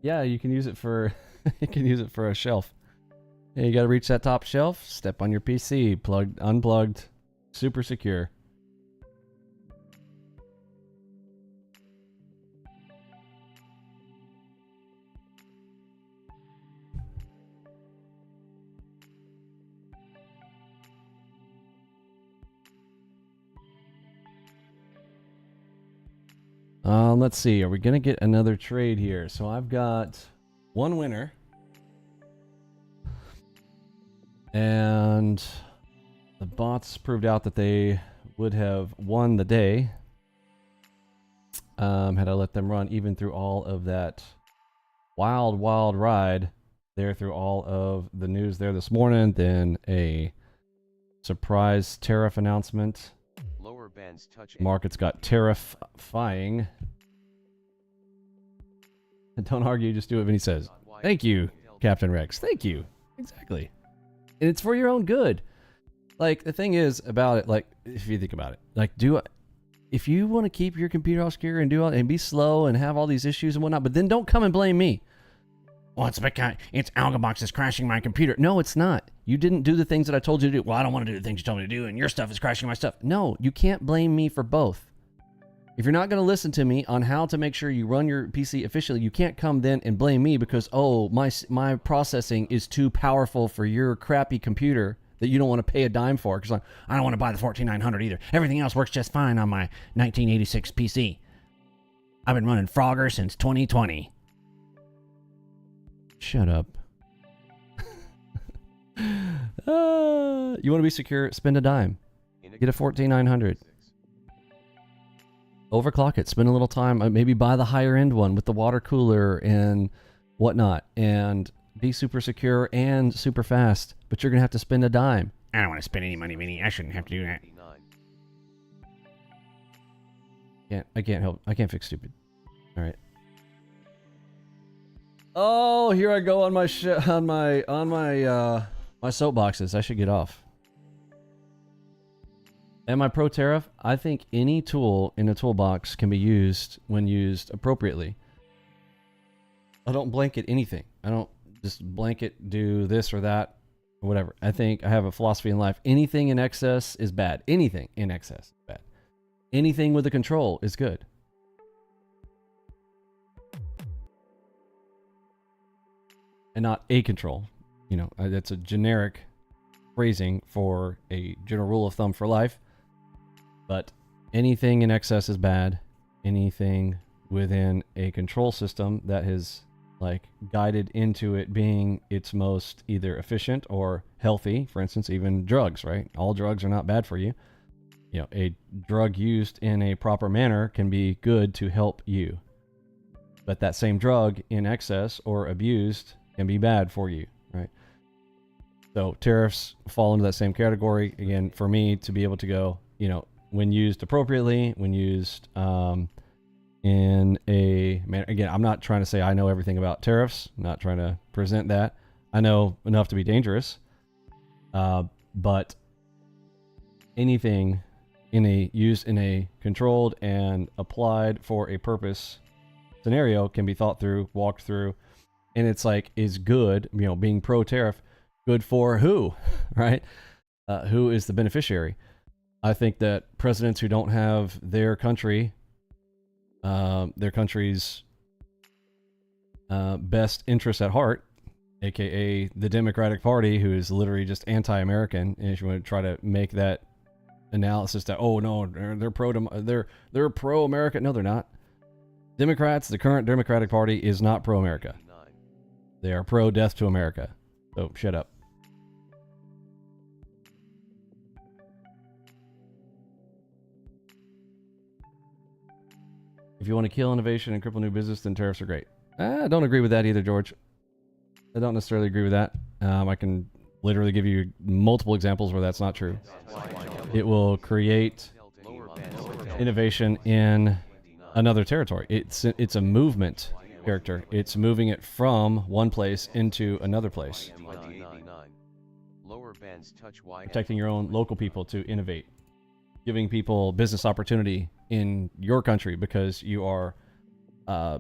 Yeah, you can use it for you can use it for a shelf. Yeah, you got to reach that top shelf, step on your PC, plugged, unplugged, super secure. Let's see. Are we going to get another trade here? So I've got one winner. And the bots proved out that they would have won the day. Had I let them run even through all of that wild ride there through all of the news there this morning. Then a surprise tariff announcement. Lower bands touch. Markets got terrifying. Don't argue, just do what Vinny says. Thank you, Captain Rex. Thank you. Exactly. And it's for your own good. Like, the thing is about it, like, if you think about it, like, if you want to keep your computer all secure and and be slow and have all these issues and whatnot, but then don't come and blame me. Well, it's AlgoBox is crashing my computer. No, it's not. You didn't do the things that I told you to do. Well, I don't want to do the things you told me to do, and your stuff is crashing my stuff. No, you can't blame me for both. If you're not going to listen to me on how to make sure you run your PC efficiently, you can't come then and blame me because, oh, my processing is too powerful for your crappy computer that you don't want to pay a dime for. Because I don't want to buy the 14900 either. Everything else works just fine on my 1986 PC. I've been running Frogger since 2020. Shut up. You want to be secure? Spend a dime. Get a 14900. Overclock it. Spend a little time. Maybe buy the higher end one with the water cooler and whatnot. And be super secure and super fast. But you're going to have to spend a dime. I don't want to spend any money, Vinny. I shouldn't have to do that. I can't help. I can't fix stupid. All right. Oh, here I go on my my soapboxes. I should get off. And my pro tariff, I think any tool in a toolbox can be used when used appropriately. I don't blanket anything. I don't just blanket do this or that or whatever. I think I have a philosophy in life. Anything in excess is bad. Anything in excess is bad. Anything with a control is good. And not a control. You know, that's a generic phrasing for a general rule of thumb for life. But anything in excess is bad. anything within a control system that has like guided into it being its most either efficient or healthy. For instance, even drugs, right? All drugs are not bad for you. You know, a drug used in a proper manner can be good to help you. But that same drug in excess or abused can be bad for you, right? So tariffs fall into that same category. Again, for me to be able to go, you know, when used appropriately, when used in a manner. Again, I'm not trying to say I know everything about tariffs. I'm not trying to present that. I know enough to be dangerous. But anything used in a controlled and applied for a purpose scenario can be thought through, walked through, and it's like, is good, you know, being pro-tariff, good for who, right? Who is the beneficiary? I think that presidents who don't have their country's best interests at heart, aka the Democratic Party, who is literally just anti-American, and if you want to try to make that analysis that, oh no, they're pro-America, no, they're not. Democrats, the current Democratic Party is not pro-America. They are pro-death to America. So shut up. If you want to kill innovation and cripple new business, then tariffs are great. I don't agree with that either, George. I don't necessarily agree with that. I can literally give you multiple examples where that's not true. It will create innovation in another territory. It's a movement character. It's moving it from one place into another place. Protecting your own local people to innovate. Giving people business opportunity in your country because you are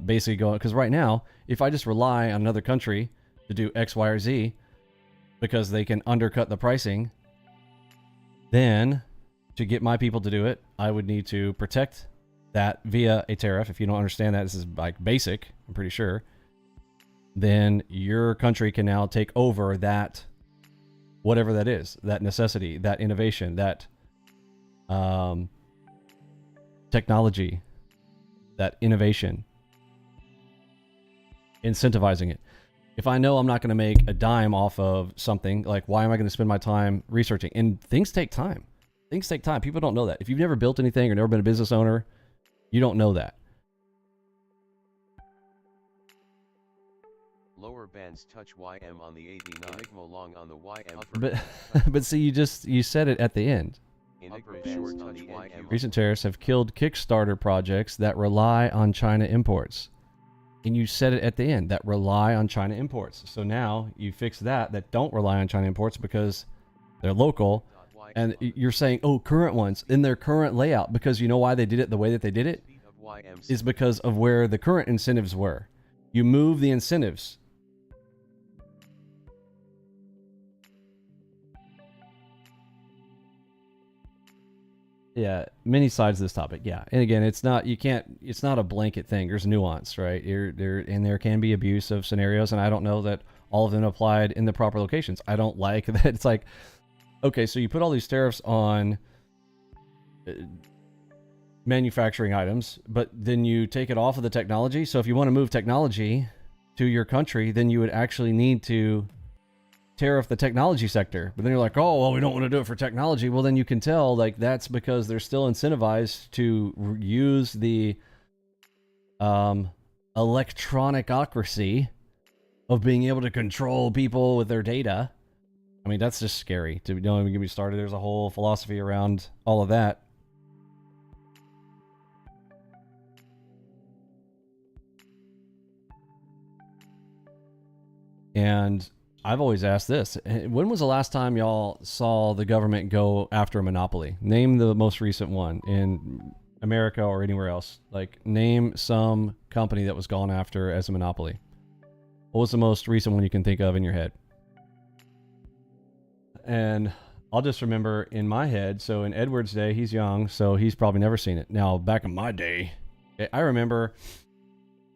basically going, because right now, if I just rely on another country to do X, Y, or Z because they can undercut the pricing, then to get my people to do it, I would need to protect that via a tariff. If you don't understand that, this is like basic, I'm pretty sure. Then your country can now take over that, whatever that is, that necessity, that innovation, that technology, that innovation, incentivizing it. If I know I'm not going to make a dime off of something, like why am I going to spend my time researching? And things take time. Things take time. People don't know that. If you've never built anything or never been a business owner, you don't know that. Lower bands touch YM on the 89, long on the YM. But see, you said it at the end. Recent tariffs have killed Kickstarter projects that rely on China imports. And you said it at the end, that rely on China imports. So now you fix that don't rely on China imports because they're local. And you're saying, oh, current ones in their current layout, because you know why they did it the way that they did it? Is because of where the current incentives were. You move the incentives. Yeah, many sides of this topic. Yeah, and again, it's not a blanket thing. There's nuance, right? There can be abuse of scenarios, and I don't know that all of them applied in the proper locations. I don't like that. It's like, okay, so you put all these tariffs on manufacturing items, but then you take it off of the technology. So if you want to move technology to your country, then you would actually need to tariff the technology sector. But then you're like, oh, well, we don't want to do it for technology. Well, then you can tell, like, that's because they're still incentivized to use the electronicocracy of being able to control people with their data. I mean, that's just scary. Don't even get me started. There's a whole philosophy around all of that. And I've always asked this. When was the last time y'all saw the government go after a monopoly? Name the most recent one in America or anywhere else. Like, name some company that was gone after as a monopoly. What was the most recent one you can think of in your head? And I'll just remember in my head, so in Edward's day, he's young, so he's probably never seen it. Now, back in my day, I remember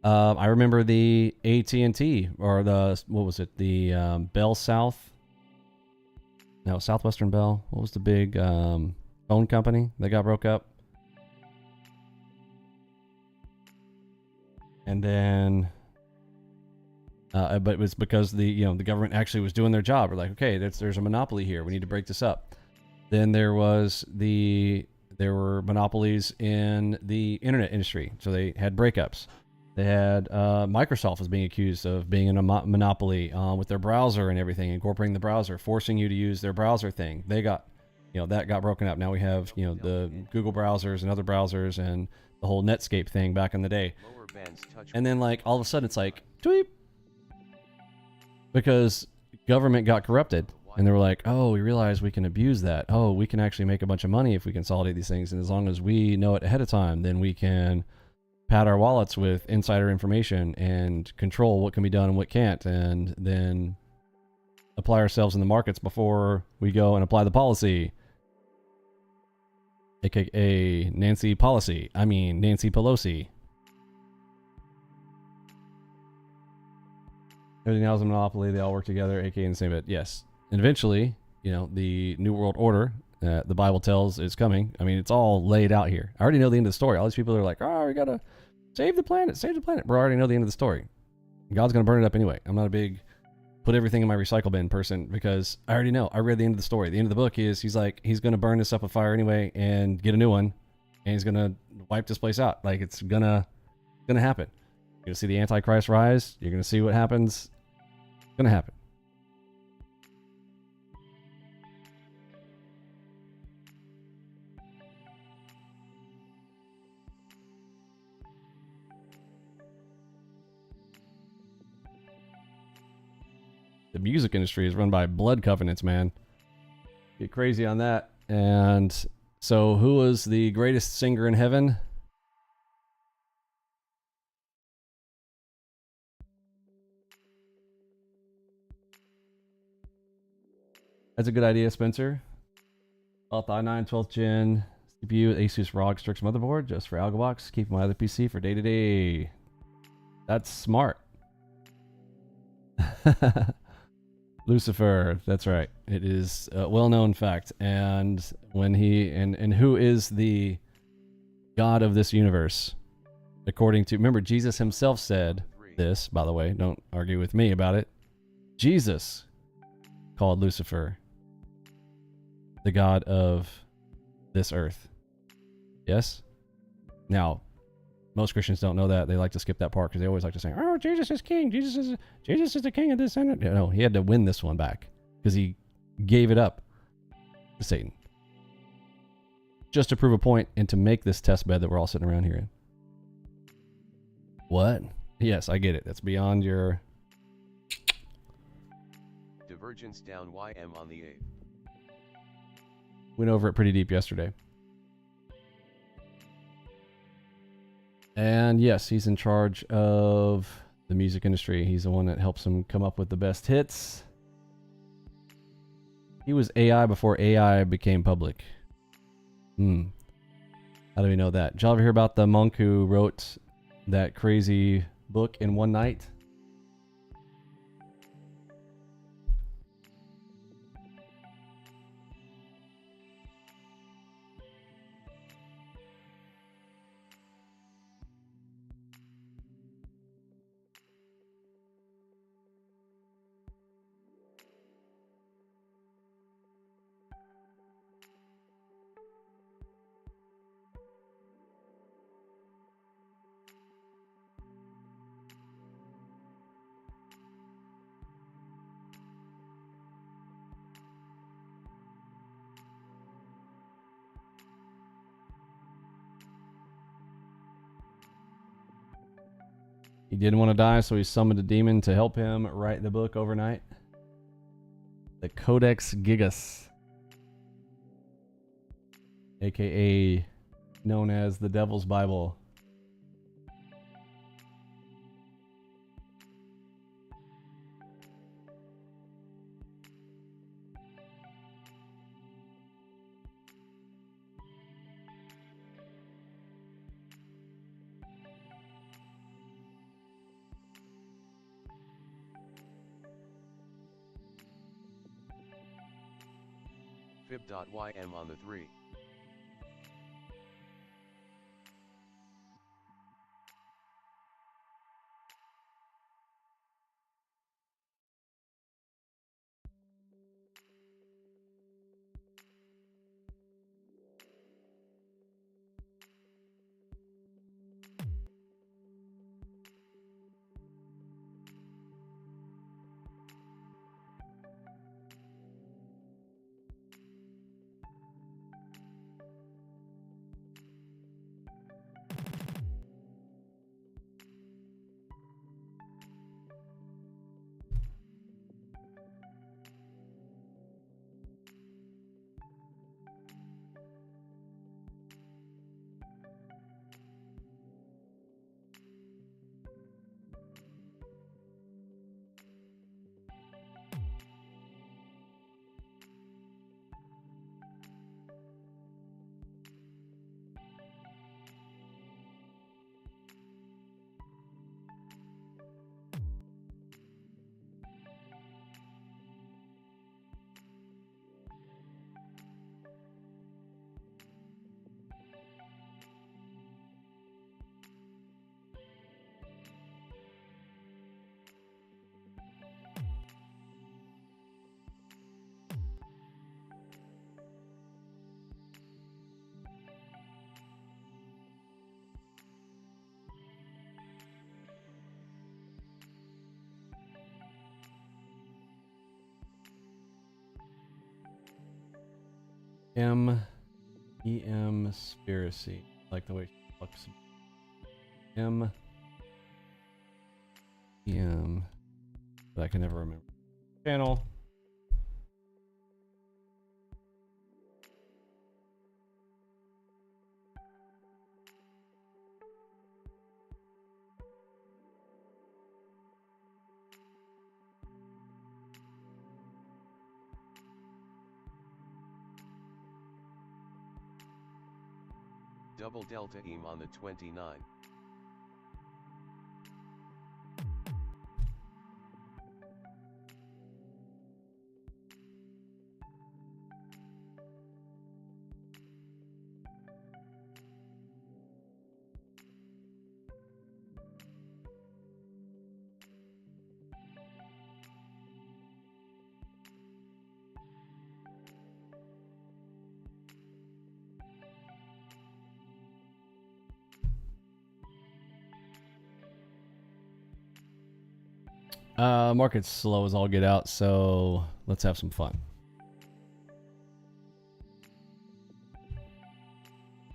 the AT&T, or the, what was it? The Bell South? No, Southwestern Bell. What was the big phone company that got broke up? And then, but it was because the government actually was doing their job. We're like, okay, there's a monopoly here. We need to break this up. Then there were monopolies in the internet industry, so they had breakups. They had Microsoft was being accused of being in a monopoly with their browser and everything, incorporating the browser, forcing you to use their browser thing. They got, that got broken up. Now we have, the Google browsers and other browsers and the whole Netscape thing back in the day. And then like all of a sudden it's like, tweet, because government got corrupted. And they were like, oh, we realize we can abuse that. Oh, we can actually make a bunch of money if we consolidate these things. And as long as we know it ahead of time, then we can pad our wallets with insider information and control what can be done and what can't. And then apply ourselves in the markets before we go and apply the policy. AKA Nancy Pelosi. Everything else is a monopoly. They all work together, AKA in the same bit. Yes. And eventually, the New World Order that the Bible tells is coming. I mean, it's all laid out here. I already know the end of the story. All these people are like, oh, we got to save the planet. Bro, I already know the end of the story. God's going to burn it up anyway. I'm not a big put everything in my recycle bin person because I already know. I read the end of the story. The end of the book is he's going to burn this up with fire anyway and get a new one. And he's going to wipe this place out. Like, it's going to happen. You're going to see the Antichrist rise. You're going to see what happens. It's going to happen. The music industry is run by blood covenants, man. Get crazy on that. And so who was the greatest singer in heaven? That's a good idea, Spencer. 12th i9, 12th gen CPU, Asus ROG Strix motherboard, just for AlgoBox. Keep my other PC for day-to-day. That's smart. Lucifer, that's right. It is a well-known fact. And when and who is the God of this universe? According to, remember, Jesus himself said this, by the way, don't argue with me about it. Jesus called Lucifer the God of this earth. Yes? Now, most Christians don't know that. They like to skip that part because they always like to say, oh, Jesus is king. Jesus is the king of this. And no, he had to win this one back because he gave it up to Satan. Just to prove a point and to make this test bed that we're all sitting around here in. What? Yes, I get it. That's beyond your... Divergence down YM on the 8th. Went over it pretty deep yesterday. And yes, he's in charge of the music industry. He's the one that helps him come up with the best hits. He was AI before AI became public. How do we know that? Did y'all ever hear about the monk who wrote that crazy book in one night? He didn't want to die, so he summoned a demon to help him write the book overnight. The Codex Gigas, aka known as the Devil's Bible. Fib.ym on the 3. Conspiracy. Like the way she looks. But I can never remember. Channel. Double Delta Eam on the 29. Market's slow as all get out, so let's have some fun.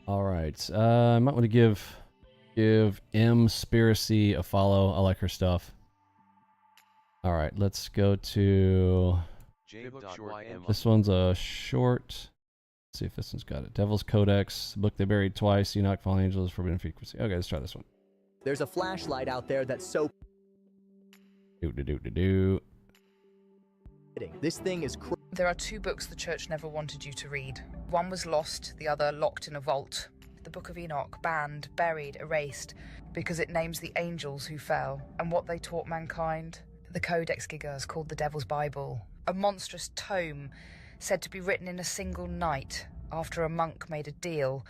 All right, I might want to give Conspiracy a follow. I like her stuff. All right, let's go to this one's a short. Let's see if this one's got it. Devil's Codex, book they buried twice. Enoch, Fallen Angels, Forbidden Frequency. Okay, let's try this one. There's a flashlight out there that's so This thing is There are two books the church never wanted you to read. One was lost, the other locked in a vault. The Book of Enoch, banned, buried, erased, because it names the angels who fell and what they taught mankind. The Codex Gigas, called the Devil's Bible, a monstrous tome said to be written in a single night after a monk made a deal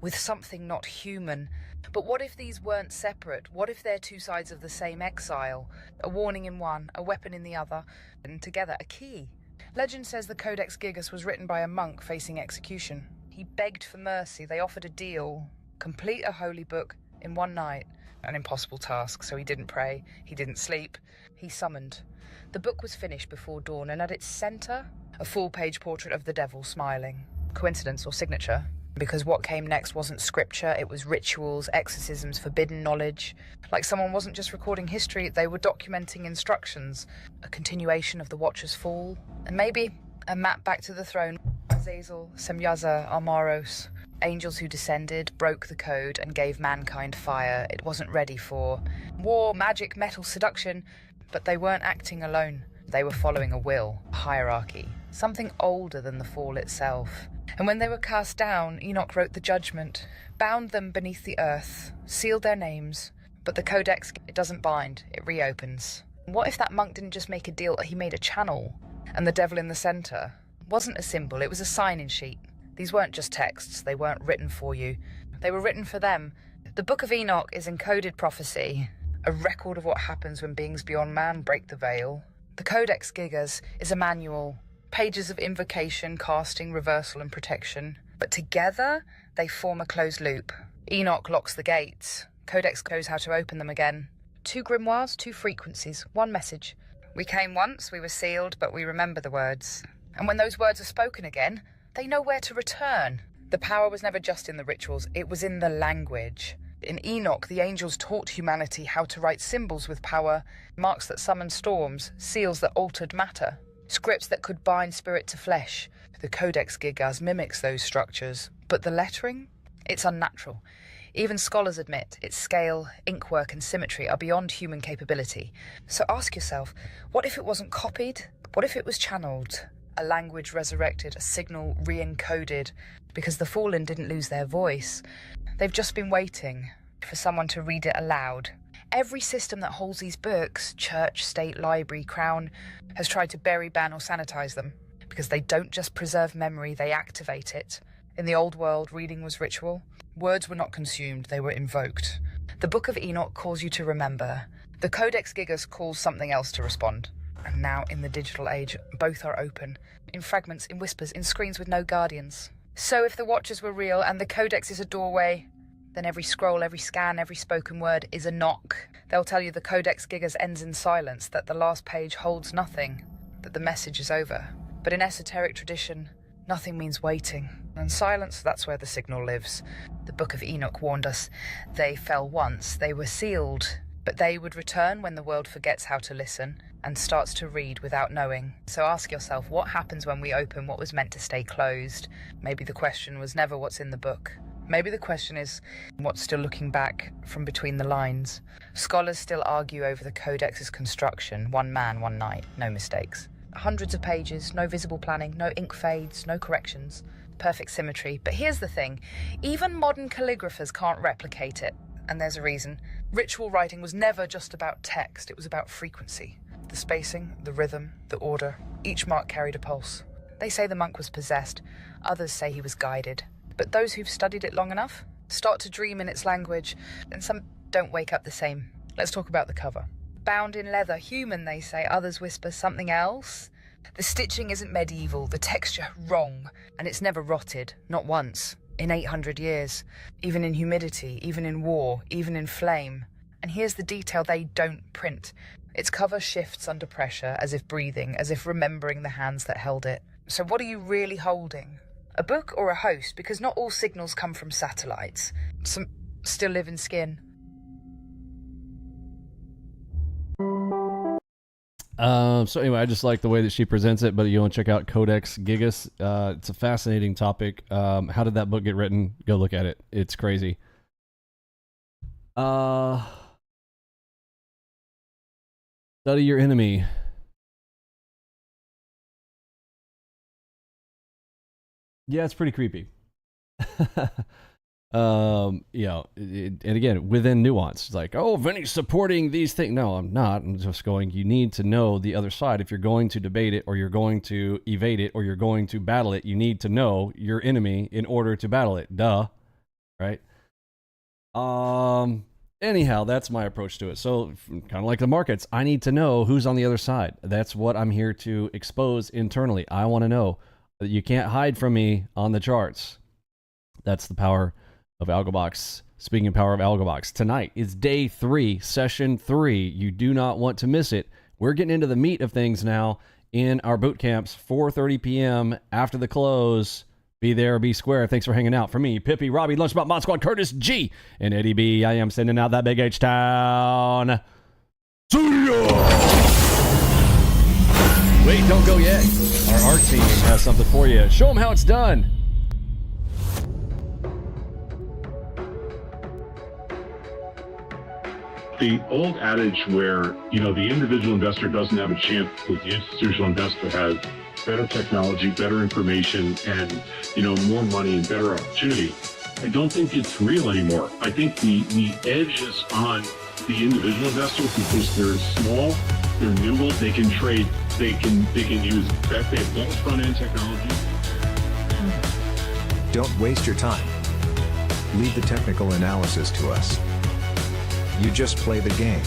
with something not human. But what if these weren't separate? What if they're two sides of the same exile? A warning in one, a weapon in the other, and together a key. Legend says the Codex Gigas was written by a monk facing execution. He begged for mercy. They offered a deal. Complete a holy book in one night. An impossible task, so he didn't pray, he didn't sleep. He summoned. The book was finished before dawn, and at its center, a full-page portrait of the devil smiling. Coincidence or signature? Because what came next wasn't scripture, it was rituals, exorcisms, forbidden knowledge. Like someone wasn't just recording history, they were documenting instructions, a continuation of the Watcher's fall, and maybe a map back to the throne. Azazel, Semyaza, Armaros, angels who descended, broke the code, and gave mankind fire it wasn't ready for. War, magic, metal, seduction, but they weren't acting alone. They were following a will, a hierarchy, something older than the fall itself. And when they were cast down, Enoch wrote the judgment, bound them beneath the earth, sealed their names. But the Codex, it doesn't bind, it reopens. What if that monk didn't just make a deal, he made a channel? And the devil in the center wasn't a symbol, it was a sign-in sheet. These weren't just texts, they weren't written for you. They were written for them. The Book of Enoch is encoded prophecy, a record of what happens when beings beyond man break the veil. The Codex Gigas is a manual, pages of invocation, casting, reversal, and protection. But together, they form a closed loop. Enoch locks the gates. Codex knows how to open them again. Two grimoires, two frequencies, one message. We came once, we were sealed, but we remember the words. And when those words are spoken again, they know where to return. The power was never just in the rituals, it was in the language. In Enoch, the angels taught humanity how to write symbols with power, marks that summoned storms, seals that altered matter. Scripts that could bind spirit to flesh. The Codex Gigas mimics those structures, but the lettering? It's unnatural. Even scholars admit its scale, inkwork and symmetry are beyond human capability. So ask yourself, what if it wasn't copied? What if it was channeled? A language resurrected, a signal re-encoded, because the fallen didn't lose their voice. They've just been waiting for someone to read it aloud. Every system that holds these books, church, state, library, crown, has tried to bury, ban or sanitize them, because they don't just preserve memory, they activate it. In the old world, reading was ritual. Words were not consumed, they were invoked. The Book of Enoch calls you to remember. The Codex Gigas calls something else to respond. And now, in the digital age, both are open. In fragments, in whispers, in screens with no guardians. So if the Watchers were real and the Codex is a doorway, then every scroll, every scan, every spoken word is a knock. They'll tell you the Codex Gigas ends in silence, that the last page holds nothing, that the message is over. But in esoteric tradition, nothing means waiting. And silence, that's where the signal lives. The Book of Enoch warned us, they fell once, they were sealed, but they would return when the world forgets how to listen and starts to read without knowing. So ask yourself, what happens when we open what was meant to stay closed? Maybe the question was never what's in the book. Maybe the question is what's still looking back from between the lines. Scholars still argue over the Codex's construction, one man, one night, no mistakes. Hundreds of pages, no visible planning, no ink fades, no corrections, perfect symmetry. But here's the thing, even modern calligraphers can't replicate it, and there's a reason. Ritual writing was never just about text, it was about frequency. The spacing, the rhythm, the order, each mark carried a pulse. They say the monk was possessed, others say he was guided. But those who've studied it long enough start to dream in its language, and some don't wake up the same. Let's talk about the cover. Bound in leather, human, they say, others whisper something else. The stitching isn't medieval, the texture wrong, and it's never rotted, not once, in 800 years. Even in humidity, even in war, even in flame. And here's the detail they don't print. Its cover shifts under pressure, as if breathing, as if remembering the hands that held it. So what are you really holding? A book or a host? Because not all signals come from satellites. Some still live in skin. So anyway, I just like the way that she presents it, but you want to check out Codex Gigas. It's a fascinating topic. How did that book get written? Go look at it. It's crazy. Study your enemy. Yeah, it's pretty creepy. You know, and again, within nuance, it's like, oh, Vinny's supporting these things. No, I'm not. I'm just going, you need to know the other side. If you're going to debate it, or you're going to evade it, or you're going to battle it, you need to know your enemy in order to battle it. Duh. Right? Anyhow, that's my approach to it. So, kind of like the markets, I need to know who's on the other side. That's what I'm here to expose internally. I want to know that you can't hide from me on the charts. That's the power of AlgoBox. Speaking of power of AlgoBox, tonight is day 3, session 3. You do not want to miss it. We're getting into the meat of things now in our boot camps, 4:30 p.m. after the close. Be there or be square. Thanks for hanging out. For me, Pippi, Robbie, Lunchbot, Mod Squad, Curtis G, and Eddie B, I am sending out that big H-Town. See ya! Wait, don't go yet. Our art team has something for you. Show them how it's done. The old adage where, you know, the individual investor doesn't have a chance because the institutional investor has better technology, better information, and, you know, more money and better opportunity, I don't think it's real anymore. I think the edge is on the individual investor because they're small, they're nimble, they can trade, they can use they have better front-end technology. Don't waste your time. Leave the technical analysis to us. You just play the game.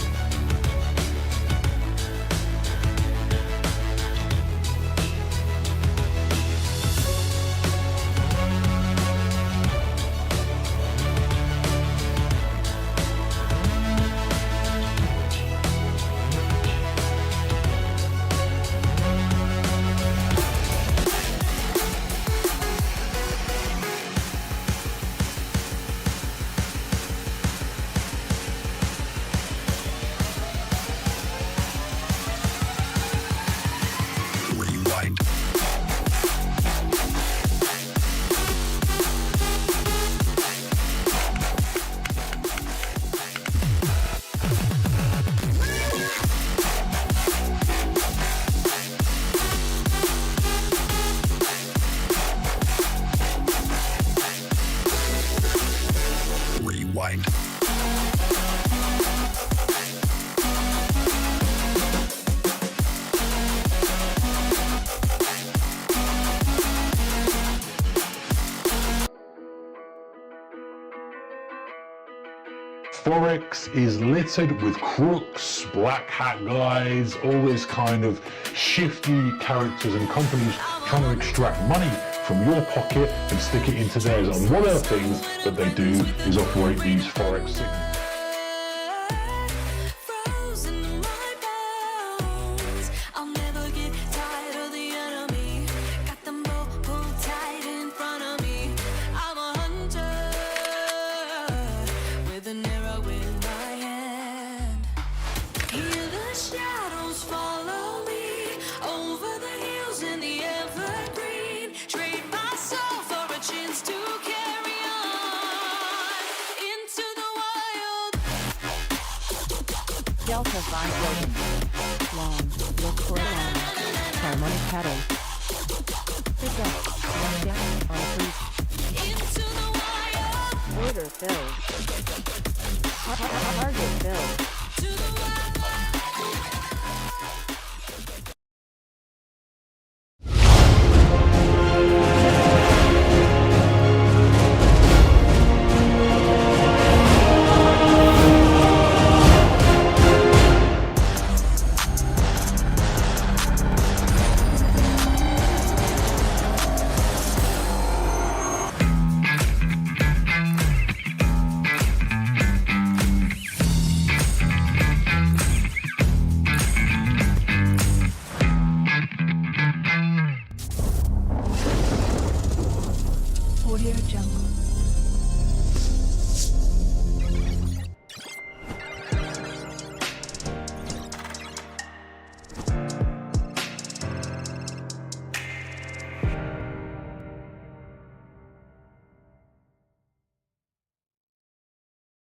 Forex is littered with crooks, black hat guys, all this kind of shifty characters and companies trying to extract money from your pocket and stick it into theirs. And one of the things that they do is operate these Forex signals. Delta vibrating. Long. Look for long. Harmonic pattern. Pick up. One down. On freeze. Order filled. Target filled. Audio Jungle.